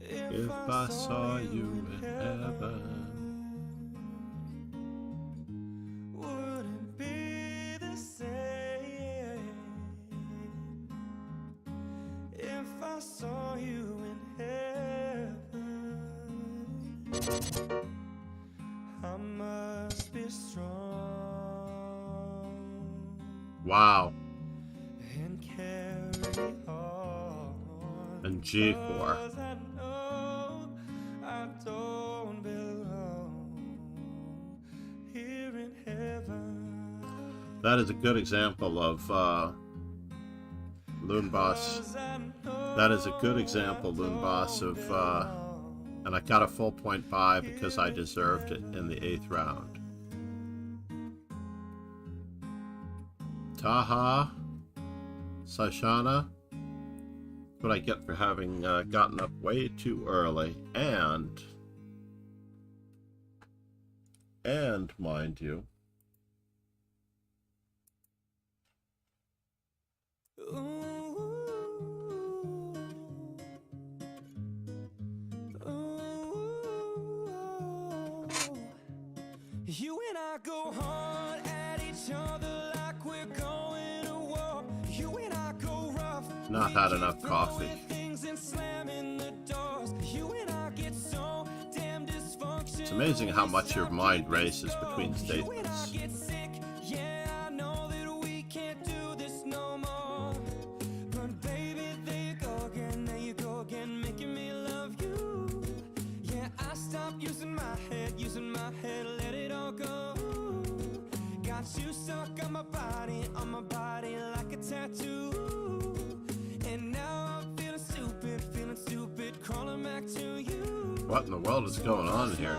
If I saw you in heaven, wouldn't be the same if I saw you in heaven. I must be strong wow. and carry on. And G4. 'Cause I know I That is a good example of Loon Boss. That is a good example, Loon Boss, of and I got a full point buy because I deserved it in the 8th round. Taha, Saishana, what I get for having gotten up way too early, and mind you, you and I go hard at each other like we're going to war. You and I go rough. not had enough coffee. It's amazing how much your mind races between statements. You stuck on my body like a tattoo. And now I'm feeling stupid, crawling back to you. What in the world is going on here?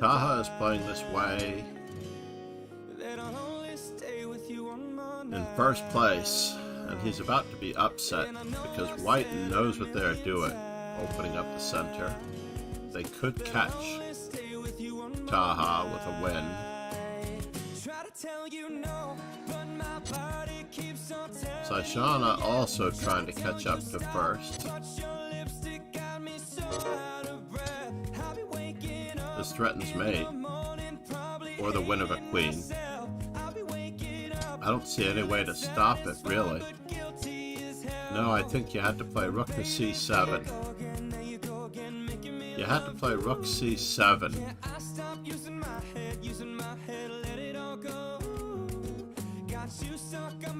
Taha is playing this way in first place, and he's about to be upset because White knows what they're doing, opening up the center. They could catch Taha with a win. Saishana also trying to catch up to first. This threatens mate, or the win of a queen. I don't see any way to stop it, really. No, I think you had to play rook to c7. You had to play rook c7.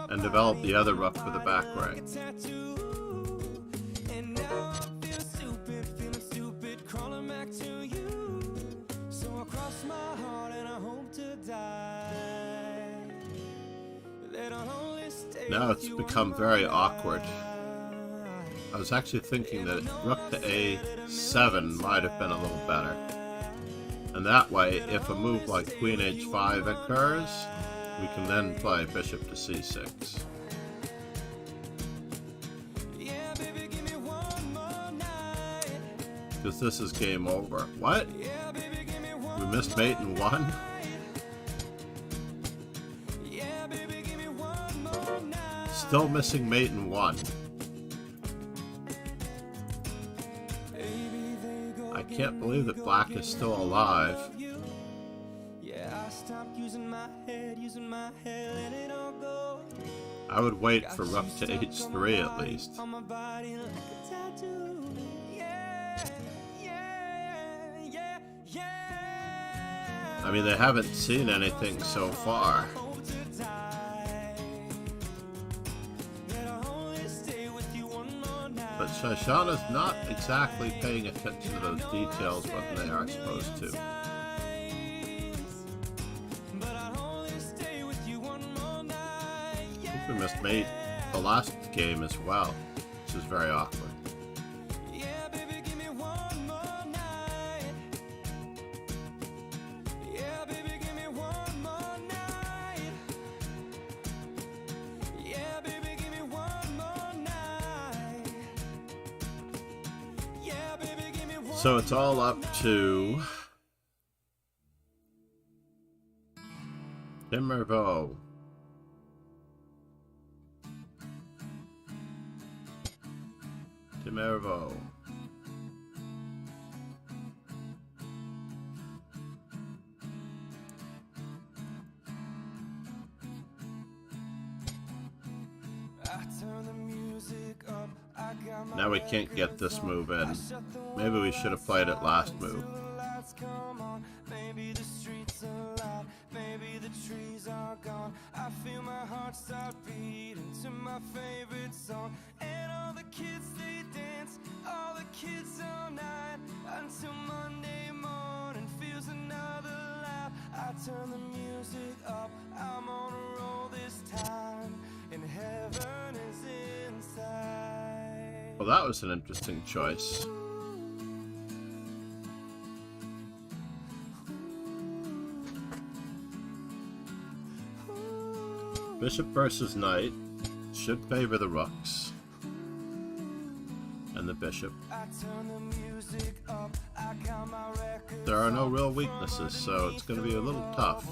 And develop the other rook for the back rank. Now it's become very awkward. I was actually thinking that rook to a7 might have been a little better. And that way, if a move like queen h5 occurs, we can then play bishop to c6. Because this is game over. What? We missed mate in 1? Still missing mate in 1. I can't believe that black is still alive. I would wait for rook to h3 at least. I mean, they haven't seen anything so far. But Shoshana's not exactly paying attention to those details when they are supposed to. I think we missed mate the last game as well, which is very awkward. So it's all up to Timmervo. Timmervo. Now we can't get this move in. Maybe we should have played it last move. Maybe the streets are loud, maybe the trees are gone. I feel my heart start beating to my favorite song. And all the kids, they dance, all the kids all night, until Monday morning feels another lap. I turn the music up, I'm on Well, that was an interesting choice. Bishop versus knight should favor the rooks and the bishop. There are no real weaknesses, so it's going to be a little tough.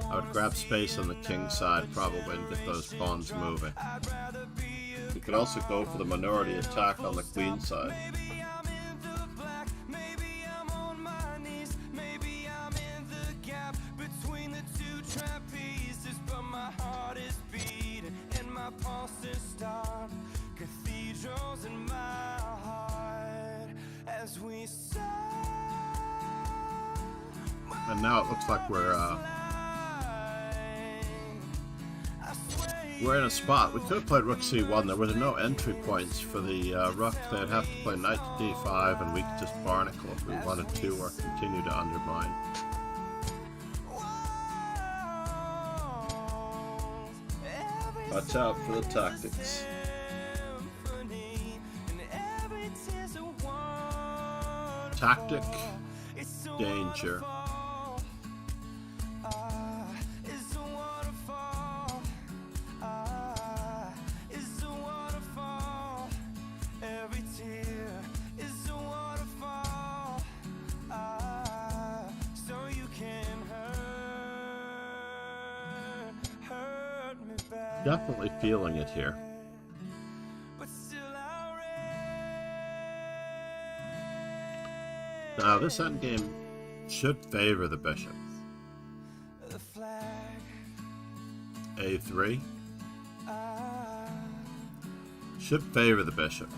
I would grab space on the king side probably and get those pawns moving. You could also go for the minority attack on the queen side. Cathedrals in my heart as we saw. And now it looks like we're in a spot. We could have played rook c1. There were no entry points for the rook. They'd have to play knight to d5, and we could just barnacle if we wanted to, or continue to undermine. Watch out for the tactics. Tactic, danger. Definitely feeling it here. Now this endgame should favor the bishop. A3 should favor the bishop.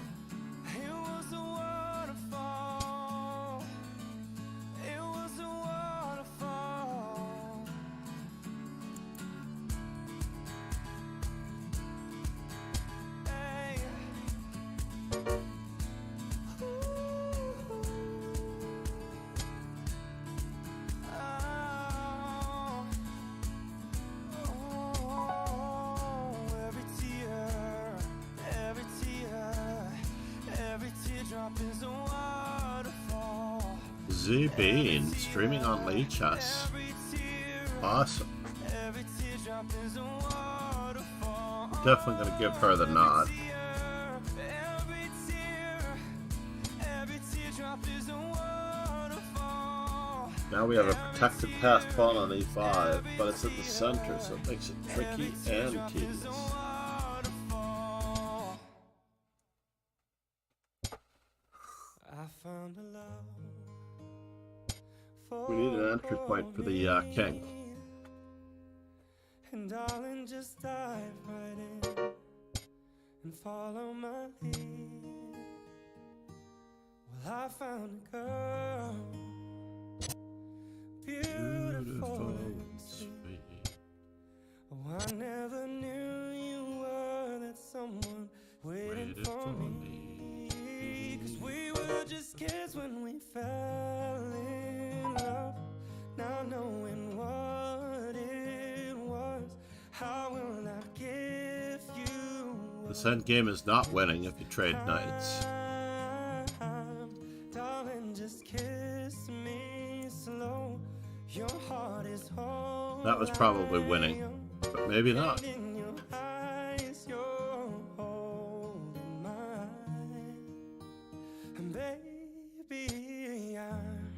Z-Bean streaming on Lichess. Awesome. Definitely going to give her the nod. Now we have a protected passed pawn on e5, but it's at the center, so it makes it tricky and tedious. We need an entry point for the king. And darling, just dive right in and follow my lead. Well, I found a girl, beautiful and sweet. Oh, I never knew you were that someone waiting for me. 'Cause we were just kids when we fell in love. Now knowing what it was, how will I give you? This endgame is not winning if you trade knights. Darling, just kiss me slow. Your heart is whole. That was probably winning, but maybe not. In your eyes, you're holding mine. And baby, I'm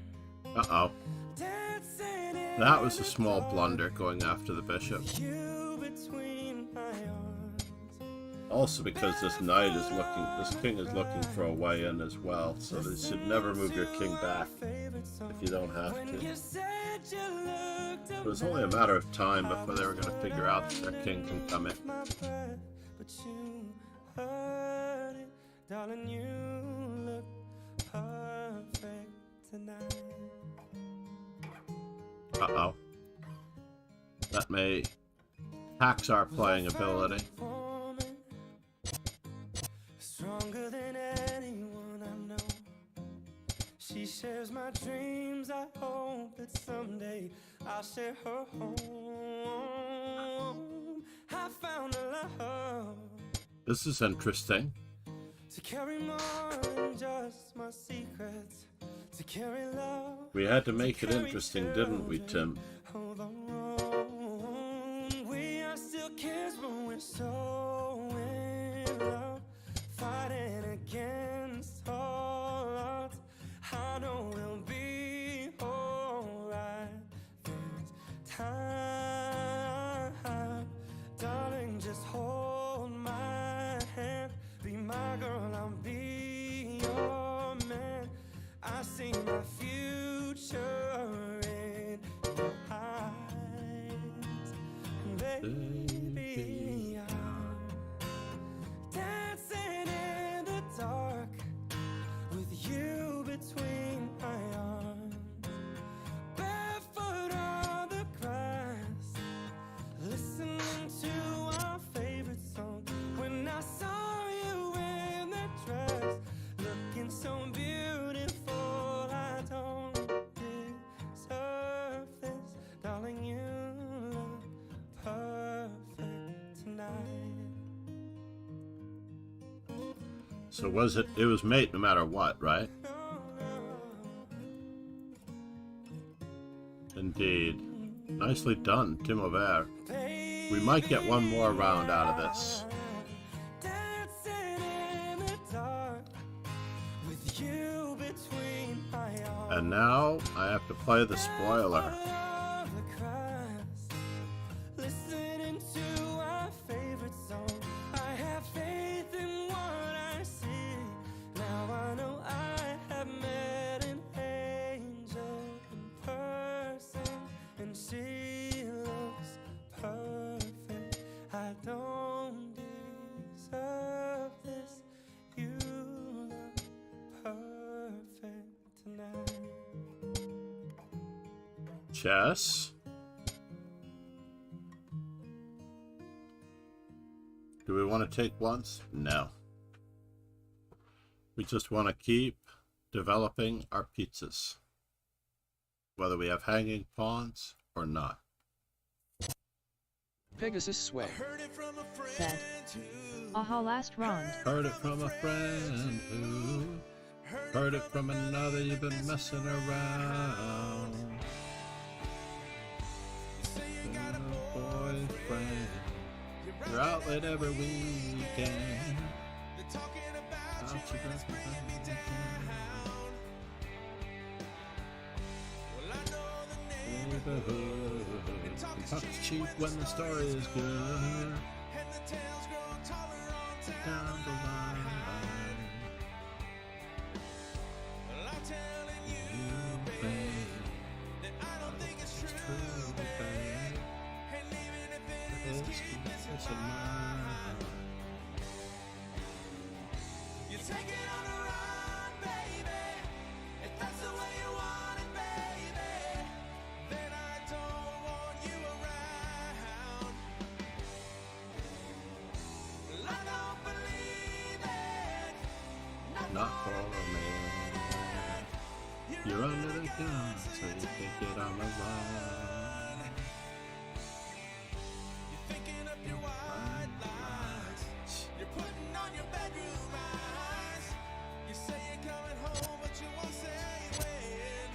Uh-oh. dancing in That was a small blunder going after the bishop. you between my arms. Also because this king is looking for a way in as well, so you should never move your king back if you don't have to. It was only a matter of time before they were going to figure out that their king can come in. But you heard it, darling, you look perfect tonight. Uh-oh. That may tax our playing ability. Woman, stronger than anyone I know. She shares my dreams. I hope that someday I'll share her home. I found a love. This is interesting. To carry more than just my secrets. To carry love. We had to make it interesting, didn't we, Tim? Hold on. We are still kids, but we're so in love. Fighting against all odds. I know we'll be alright this time. Darling, just hold my hand. Be my girl, I'll be your man. I see my future in your eyes. Baby, I'm dancing in the dark with you between my arms. Barefoot on the grass, listening to our favorite song. When I saw you in that dress, looking so beautiful, I don't deserve this. Darling, you look perfect tonight. So it was mate no matter what, right? Indeed. Nicely done, Tim Aubert. We might get one more round out of this. Dancing in the dark with you between my arms. And now I have to play the spoiler. Listening to our favorite song. I have faith in what I see. Now I know I have met an angel in person, and she looks perfect. I don't deserve this. You look perfect tonight. Chess. Do we want to take once? No. We just want to keep developing our pizzas, whether we have hanging pawns or not. Pegasus sway. Said. Aha, last round. Heard it from a friend who heard it from another. You've been messing around. Boyfriend, you're out late every weekend. Out you neighborhood. Talk's cheap when the story is good. Down the line. You, babe, it's true, babe. It's peace of mind. You take it on a run, baby. If that's the way you want it, baby, then I don't want you around. Well, I don't believe it. Not for me. You're under the gun, so you can't get on the run. You're thinking of your white lies. You're putting on your bedroom eyes. You say you're coming home, but you won't say when.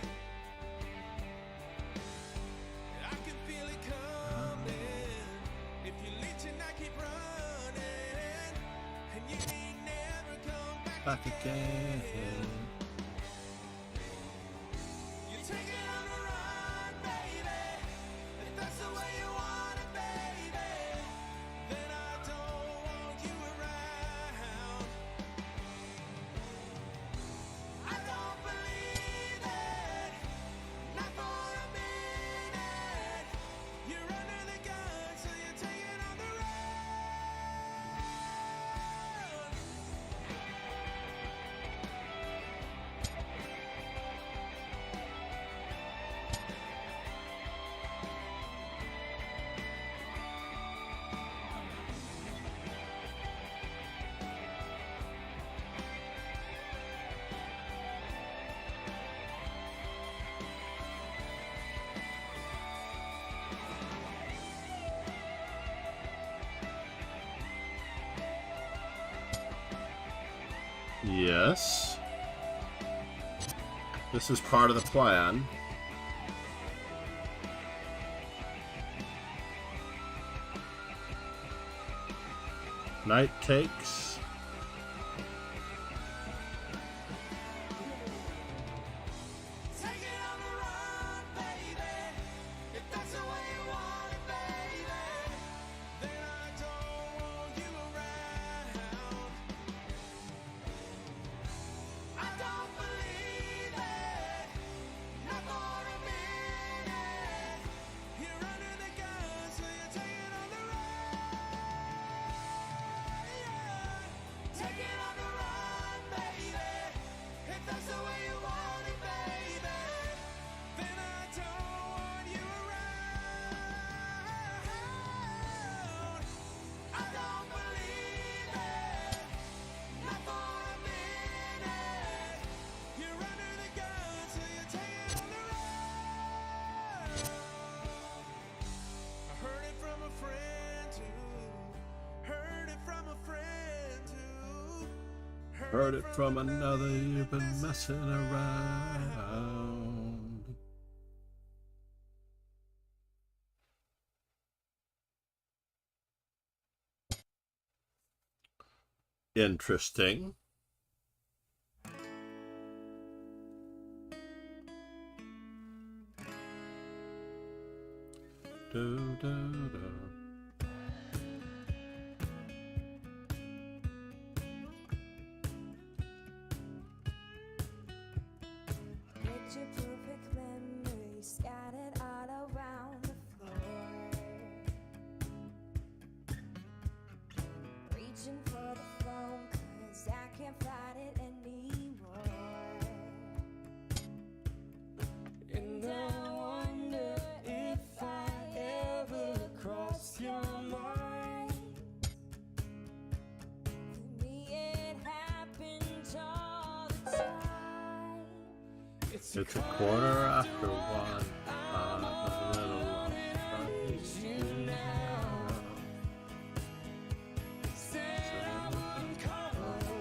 I can feel it coming. If you're leeching, I keep running. And you ain't never come back Back again. You take it on a run, baby. If that's the way you want it, baby, then I don't want you around. I don't believe it, not for a minute. You're under the gun, so you take it on the run. Yes. This is part of the plan. Knight takes. Take it on the run, baby. If that's the way you want it, baby, then I don't want you around. I don't believe it, not for a minute. You're under the gun, so you take it on the run. Take it on the run, baby. If that's the way you want it, baby, then I don't want you around. I don't believe it, not for a minute. You're under the gun, so you take it on the run. I heard it from a friend too. Heard it from a friend too. Heard it from another, you've been messing around. Interesting. Do, do, do. Picture perfect memories scattered all around the floor. Reaching for the phone, 'cause I can't fight it anymore. And I wonder if I ever cross your mind. For me, it happens all the time. It's a quarter after one. I'm a little You now said I wouldn't call,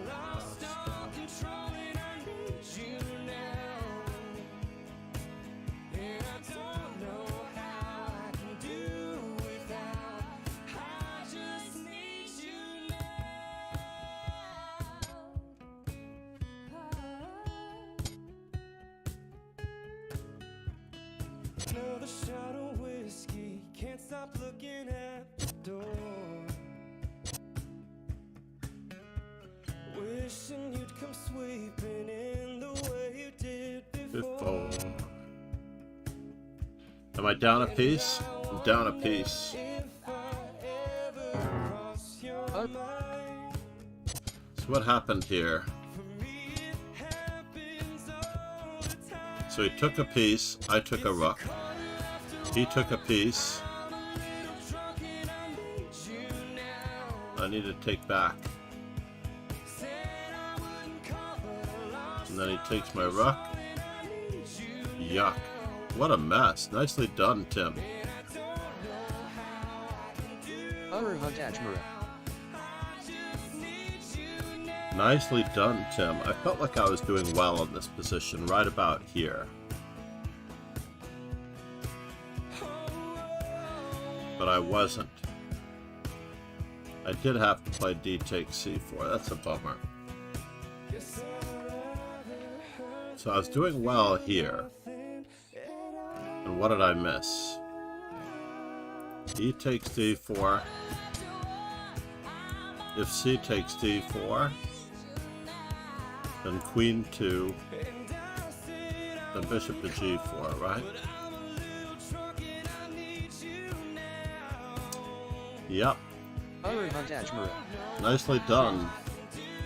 lost all control, and I need you now. And I don't know how I can do without. I just need you now. Another shot of whiskey, can't stop looking at the door. Wishing you'd come sweeping in the way you did before. before. Am I down a piece? I'm down a piece. If I ever cross your mind, So what happened here? for me it happens all the time. So he took a piece, I took a rook. He took a piece, I'm a little drunk and I need you now. I need to take back. Said I wouldn't call, but I lost And then he takes my rook. and I need you. Yuck. What a mess. Nicely done, Tim. Arujajmura. Nicely done, Tim. I felt like I was doing well in this position, right about here. But I wasn't. I did have to play D takes C4. That's a bummer. So I was doing well here. And what did I miss? E takes D4. If C takes D4, then Queen 2, then Bishop to G4, right? Yep. Arujajmura. Nicely done.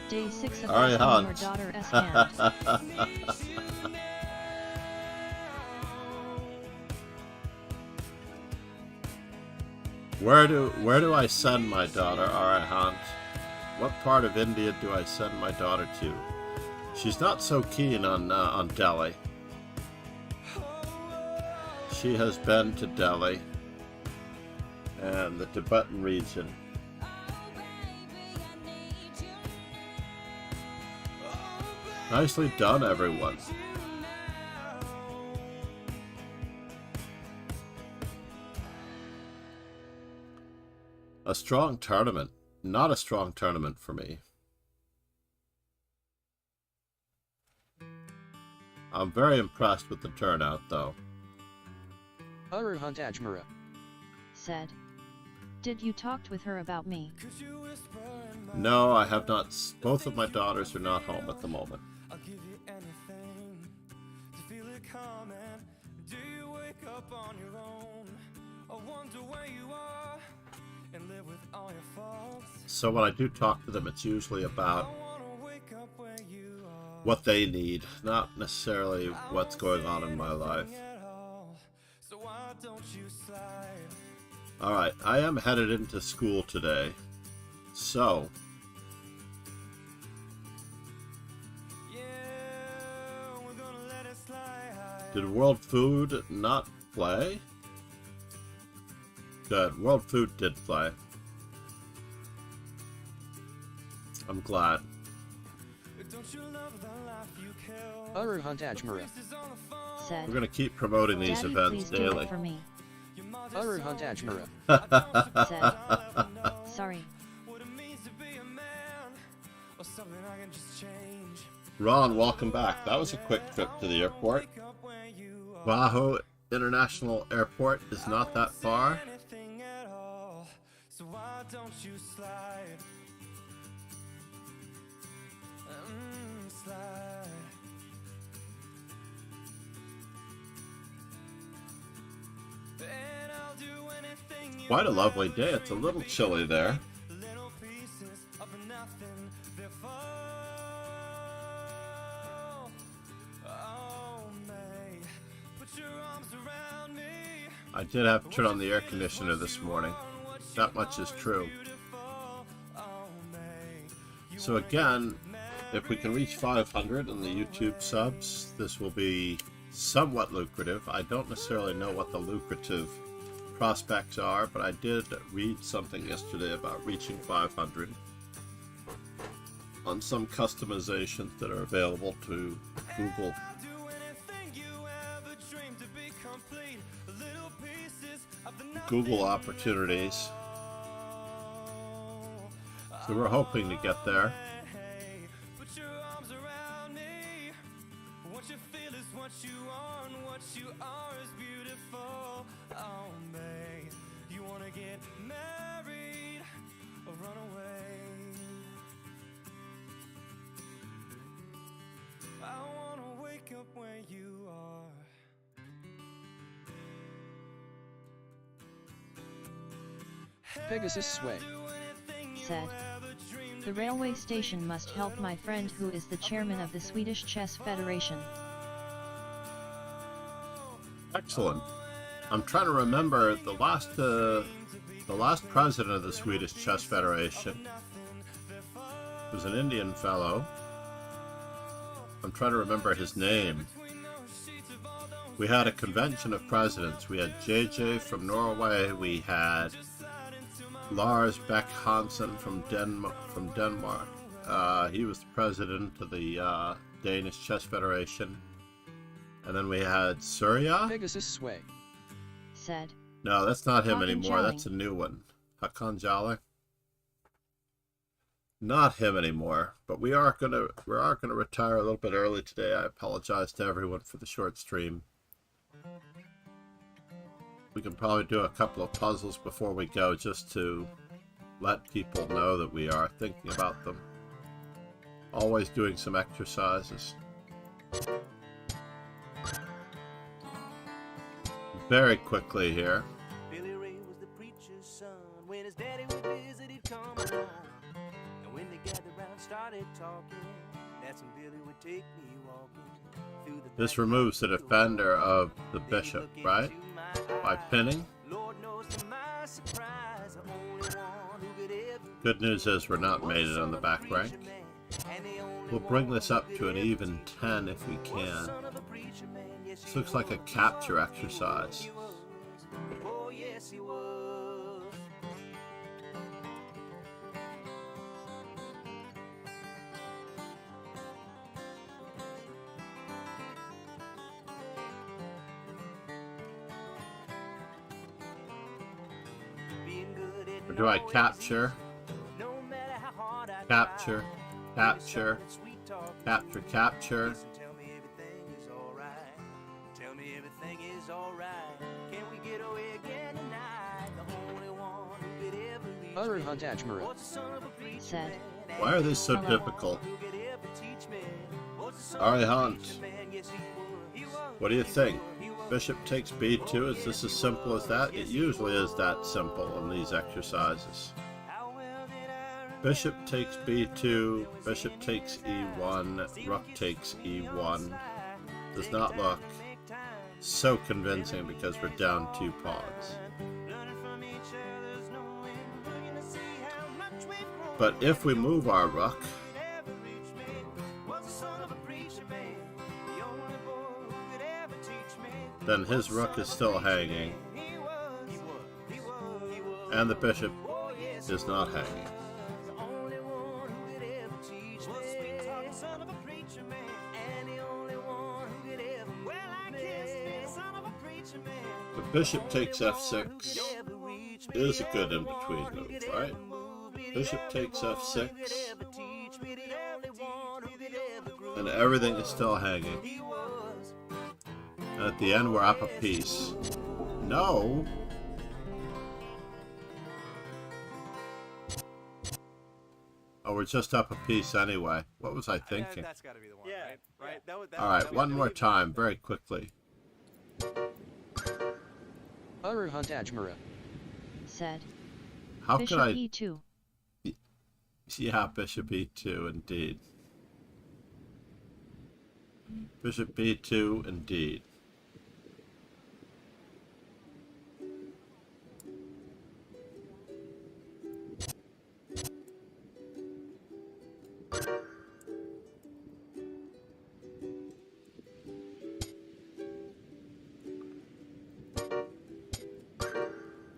Day 6 of Alright, asking your Hunt. daughter Escant. Where do I send my daughter, Arahant? What part of India do I send my daughter to? She's not so keen on Delhi. She has been to Delhi and the Tibetan region. Nicely done, everyone. A strong tournament. Not a strong tournament for me. I'm very impressed with the turnout, though. Aruhantajmara. Said. Did you talked with her about me? No, I have not. Both of my daughters are not home at the moment. I'll give you anything to feel it coming. Do you wake up on your own? I wonder where you are and live with all your faults. So when I do talk to them, it's usually about I wanna wake up where you are. what they need, not necessarily what's going on in my life. So why don't you slide? Alright, I am headed into school today. So, Yeah, we're gonna let it slide. did World Food not play? Good, World Food did play. I'm glad. Don't you love the life you kill? Aruhantajmara. Said. We're going to keep promoting these Daddy, events please do daily. it for me. Aruhantajmara. Said. Sorry. What it means to be a man, or something I can just change. Ron, welcome back. That was a quick trip to the airport. Wake up where you are. Bajo International Airport is not that far. Anything at all. So why don't you slide? Slide. And I'll do anything you Quite a lovely day. It's a little chilly there. little pieces of nothing that fall. Oh, May, put your arms around me. I did have to turn on the air conditioner this morning. That much is true. Oh, May, So again, if we can reach 500 in the YouTube subs, this will be somewhat lucrative. I don't necessarily know what the lucrative prospects are, but I did read something yesterday about reaching 500 on some customizations that are available to Google. I'll do anything you ever dreamed to be complete. Little pieces of nothing. Google opportunities. So we're hoping to get there. Put your arms around me. What you feel is what you are, and what you are is beautiful. Oh, May, you wanna get married or run away? I wanna wake up where you are. Pegasus Sway. Said. The railway station must help my friend who is the chairman of the Swedish Chess Federation. Excellent. I'm trying to remember the last president of the Swedish Chess Federation was an Indian fellow. I'm trying to remember his name. We had a convention of presidents. We had JJ from Norway. We had Lars Beck Hansen from Denmark. He was the president of the Danish Chess Federation. And then we had Surya. Pegasus Sway. Said. No, that's not him Hakan anymore. Jali. That's a new one. Hakan Jali. Not him anymore. But we are gonna retire a little bit early today. I apologize to everyone for the short stream. We can probably do a couple of puzzles before we go, just to let people know that we are thinking about them. Always doing some exercises. Very quickly here. Billy Ray was the preacher's son. When his daddy would visit, he'd come along. And when they gathered around, started talking, that's when Billy would take me walking through the This back removes the door. defender of the Then bishop, look right? into my By eyes. pinning. Lord knows to my surprise, the only one who could ever Good news is we're not made it on the back rank. We'll bring this up to an even 10 if we can. This looks like a capture exercise. Oh, yes, he was. Or do I capture? No matter how hard I Capture, try, capture, sweet talk. capture, capture. Listen, tell me everything is alright. Tell me everything is alright. Can we get away again tonight? The only one who could ever reach Utter me Hunt Ajmara. was the son of a preacher Said. man. Why are they so Hello. difficult? Who could ever teach me was the son Alright, of a Hunt. preacher man. Yes, he was. He was. What do you think? Bishop takes b2. Is this as simple as that? It usually is that simple in these exercises. How well did I remember Bishop takes b2. Bishop takes e1. Rook takes e1. Does not look so convincing because we're down 2 pawns. But if we move our rook, then his rook is still hanging, and the bishop is not hanging. But bishop takes f6 is a good in-between move, right? Bishop takes f6, and everything is still hanging. And at the end, we're up a piece. No! Oh, we're just up a piece anyway. What was I thinking? That's got to be the one, Yeah, right? Right. That Alright, one more time, very quickly. Utter Hunt Ajmara. Said. How Bishop could I... e2. Yeah, bishop e2, indeed. Bishop b2, indeed.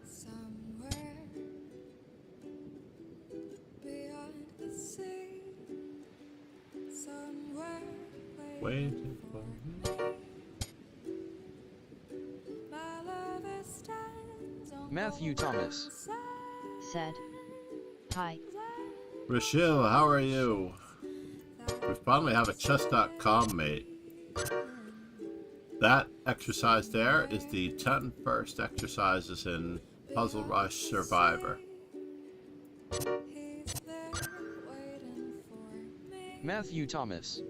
Somewhere beyond the sea, somewhere Waiting for me. my lover stands on Matthew the Thomas. one side. Said. Hi. Rochelle, how are you? We finally have a chess.com mate. That exercise there is the 10 first exercises in Puzzle Rush Survivor. He's there waiting for me. Matthew Thomas.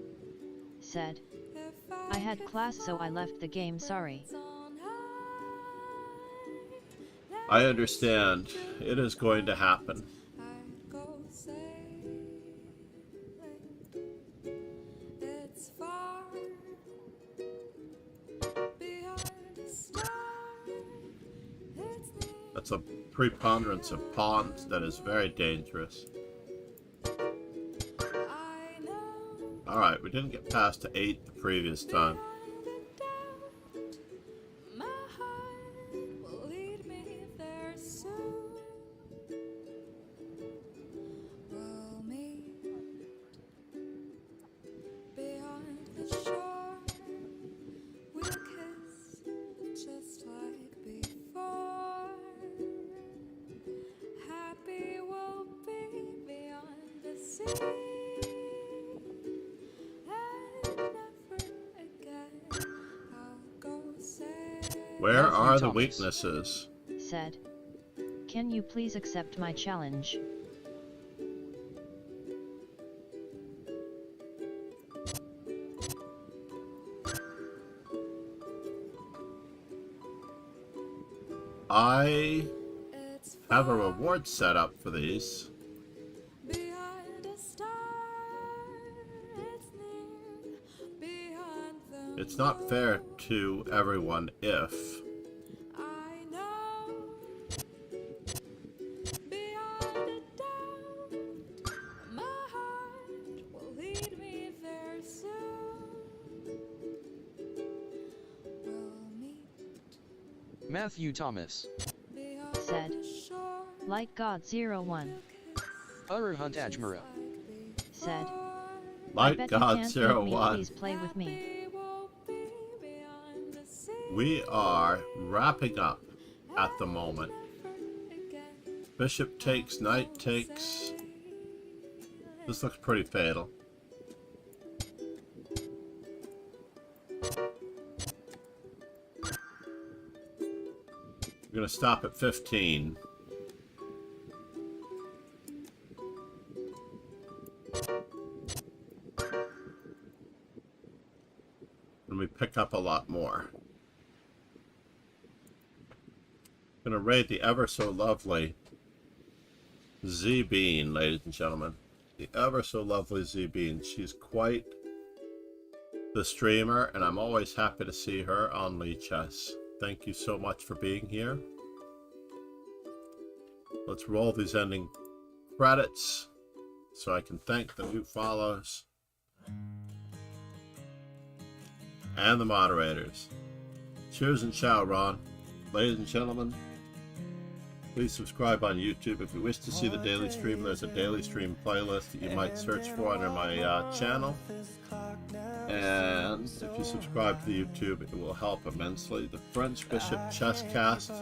Said. If I had class so I left the game, sorry. was on high, I understand. It is going to happen. I'd go sailing. It's far beyond the star. It's near. That's a preponderance of pawns that is very dangerous. I know Alright, we didn't get past to 8 the previous time. beyond a doubt, my heart will lead me there soon. We'll meet beyond the shore. We'll kiss just like before. Happy we'll be beyond the sea. And never again I'll go sailing. Where Matthew are the Thomas. weaknesses? Said. Can you please accept my challenge? I It's have a far reward set up for these. beyond a star. It's near beyond the It's not fair to everyone if I know beyond a doubt, my heart will lead me there soon. We'll meet Matthew Thomas. beyond Said. the shore. Like God 01. Utter Hunt Ajmara. Said. I Like bet you God can't make me 01. please play with me. Happy we'll be beyond the sea. We are wrapping up at the moment. Never again Bishop takes, knight takes. This looks pretty fatal. We're going to stop at 15. And we pick up a lot more. I'm going to raid the ever so lovely Z Bean, ladies and gentlemen. The ever so lovely Z Bean. She's quite the streamer, and I'm always happy to see her on Lichess. Thank you so much for being here. Let's roll these ending credits so I can thank the new follows and the moderators. Cheers and ciao, Ron. Ladies and gentlemen, please subscribe on YouTube. If you wish to see the daily stream, there's a daily stream playlist that you might search for under my channel. And if you subscribe to the YouTube, it will help immensely. The French Bishop Chess Cast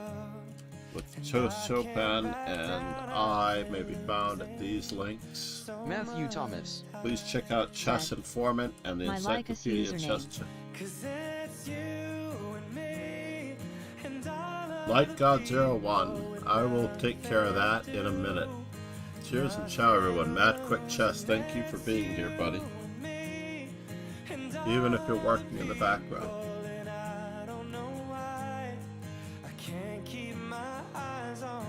with Chopin and I may be found at these links. Matthew Thomas. Please check out Chess Informant and the My Encyclopedia of Lycus Chess. username. Light God 01, I will take care of that in a minute. Cheers and ciao, everyone. Mad Quick Chess, thank you for being here, buddy. Even if you're working in the background. I don't know why I can't keep my eyes off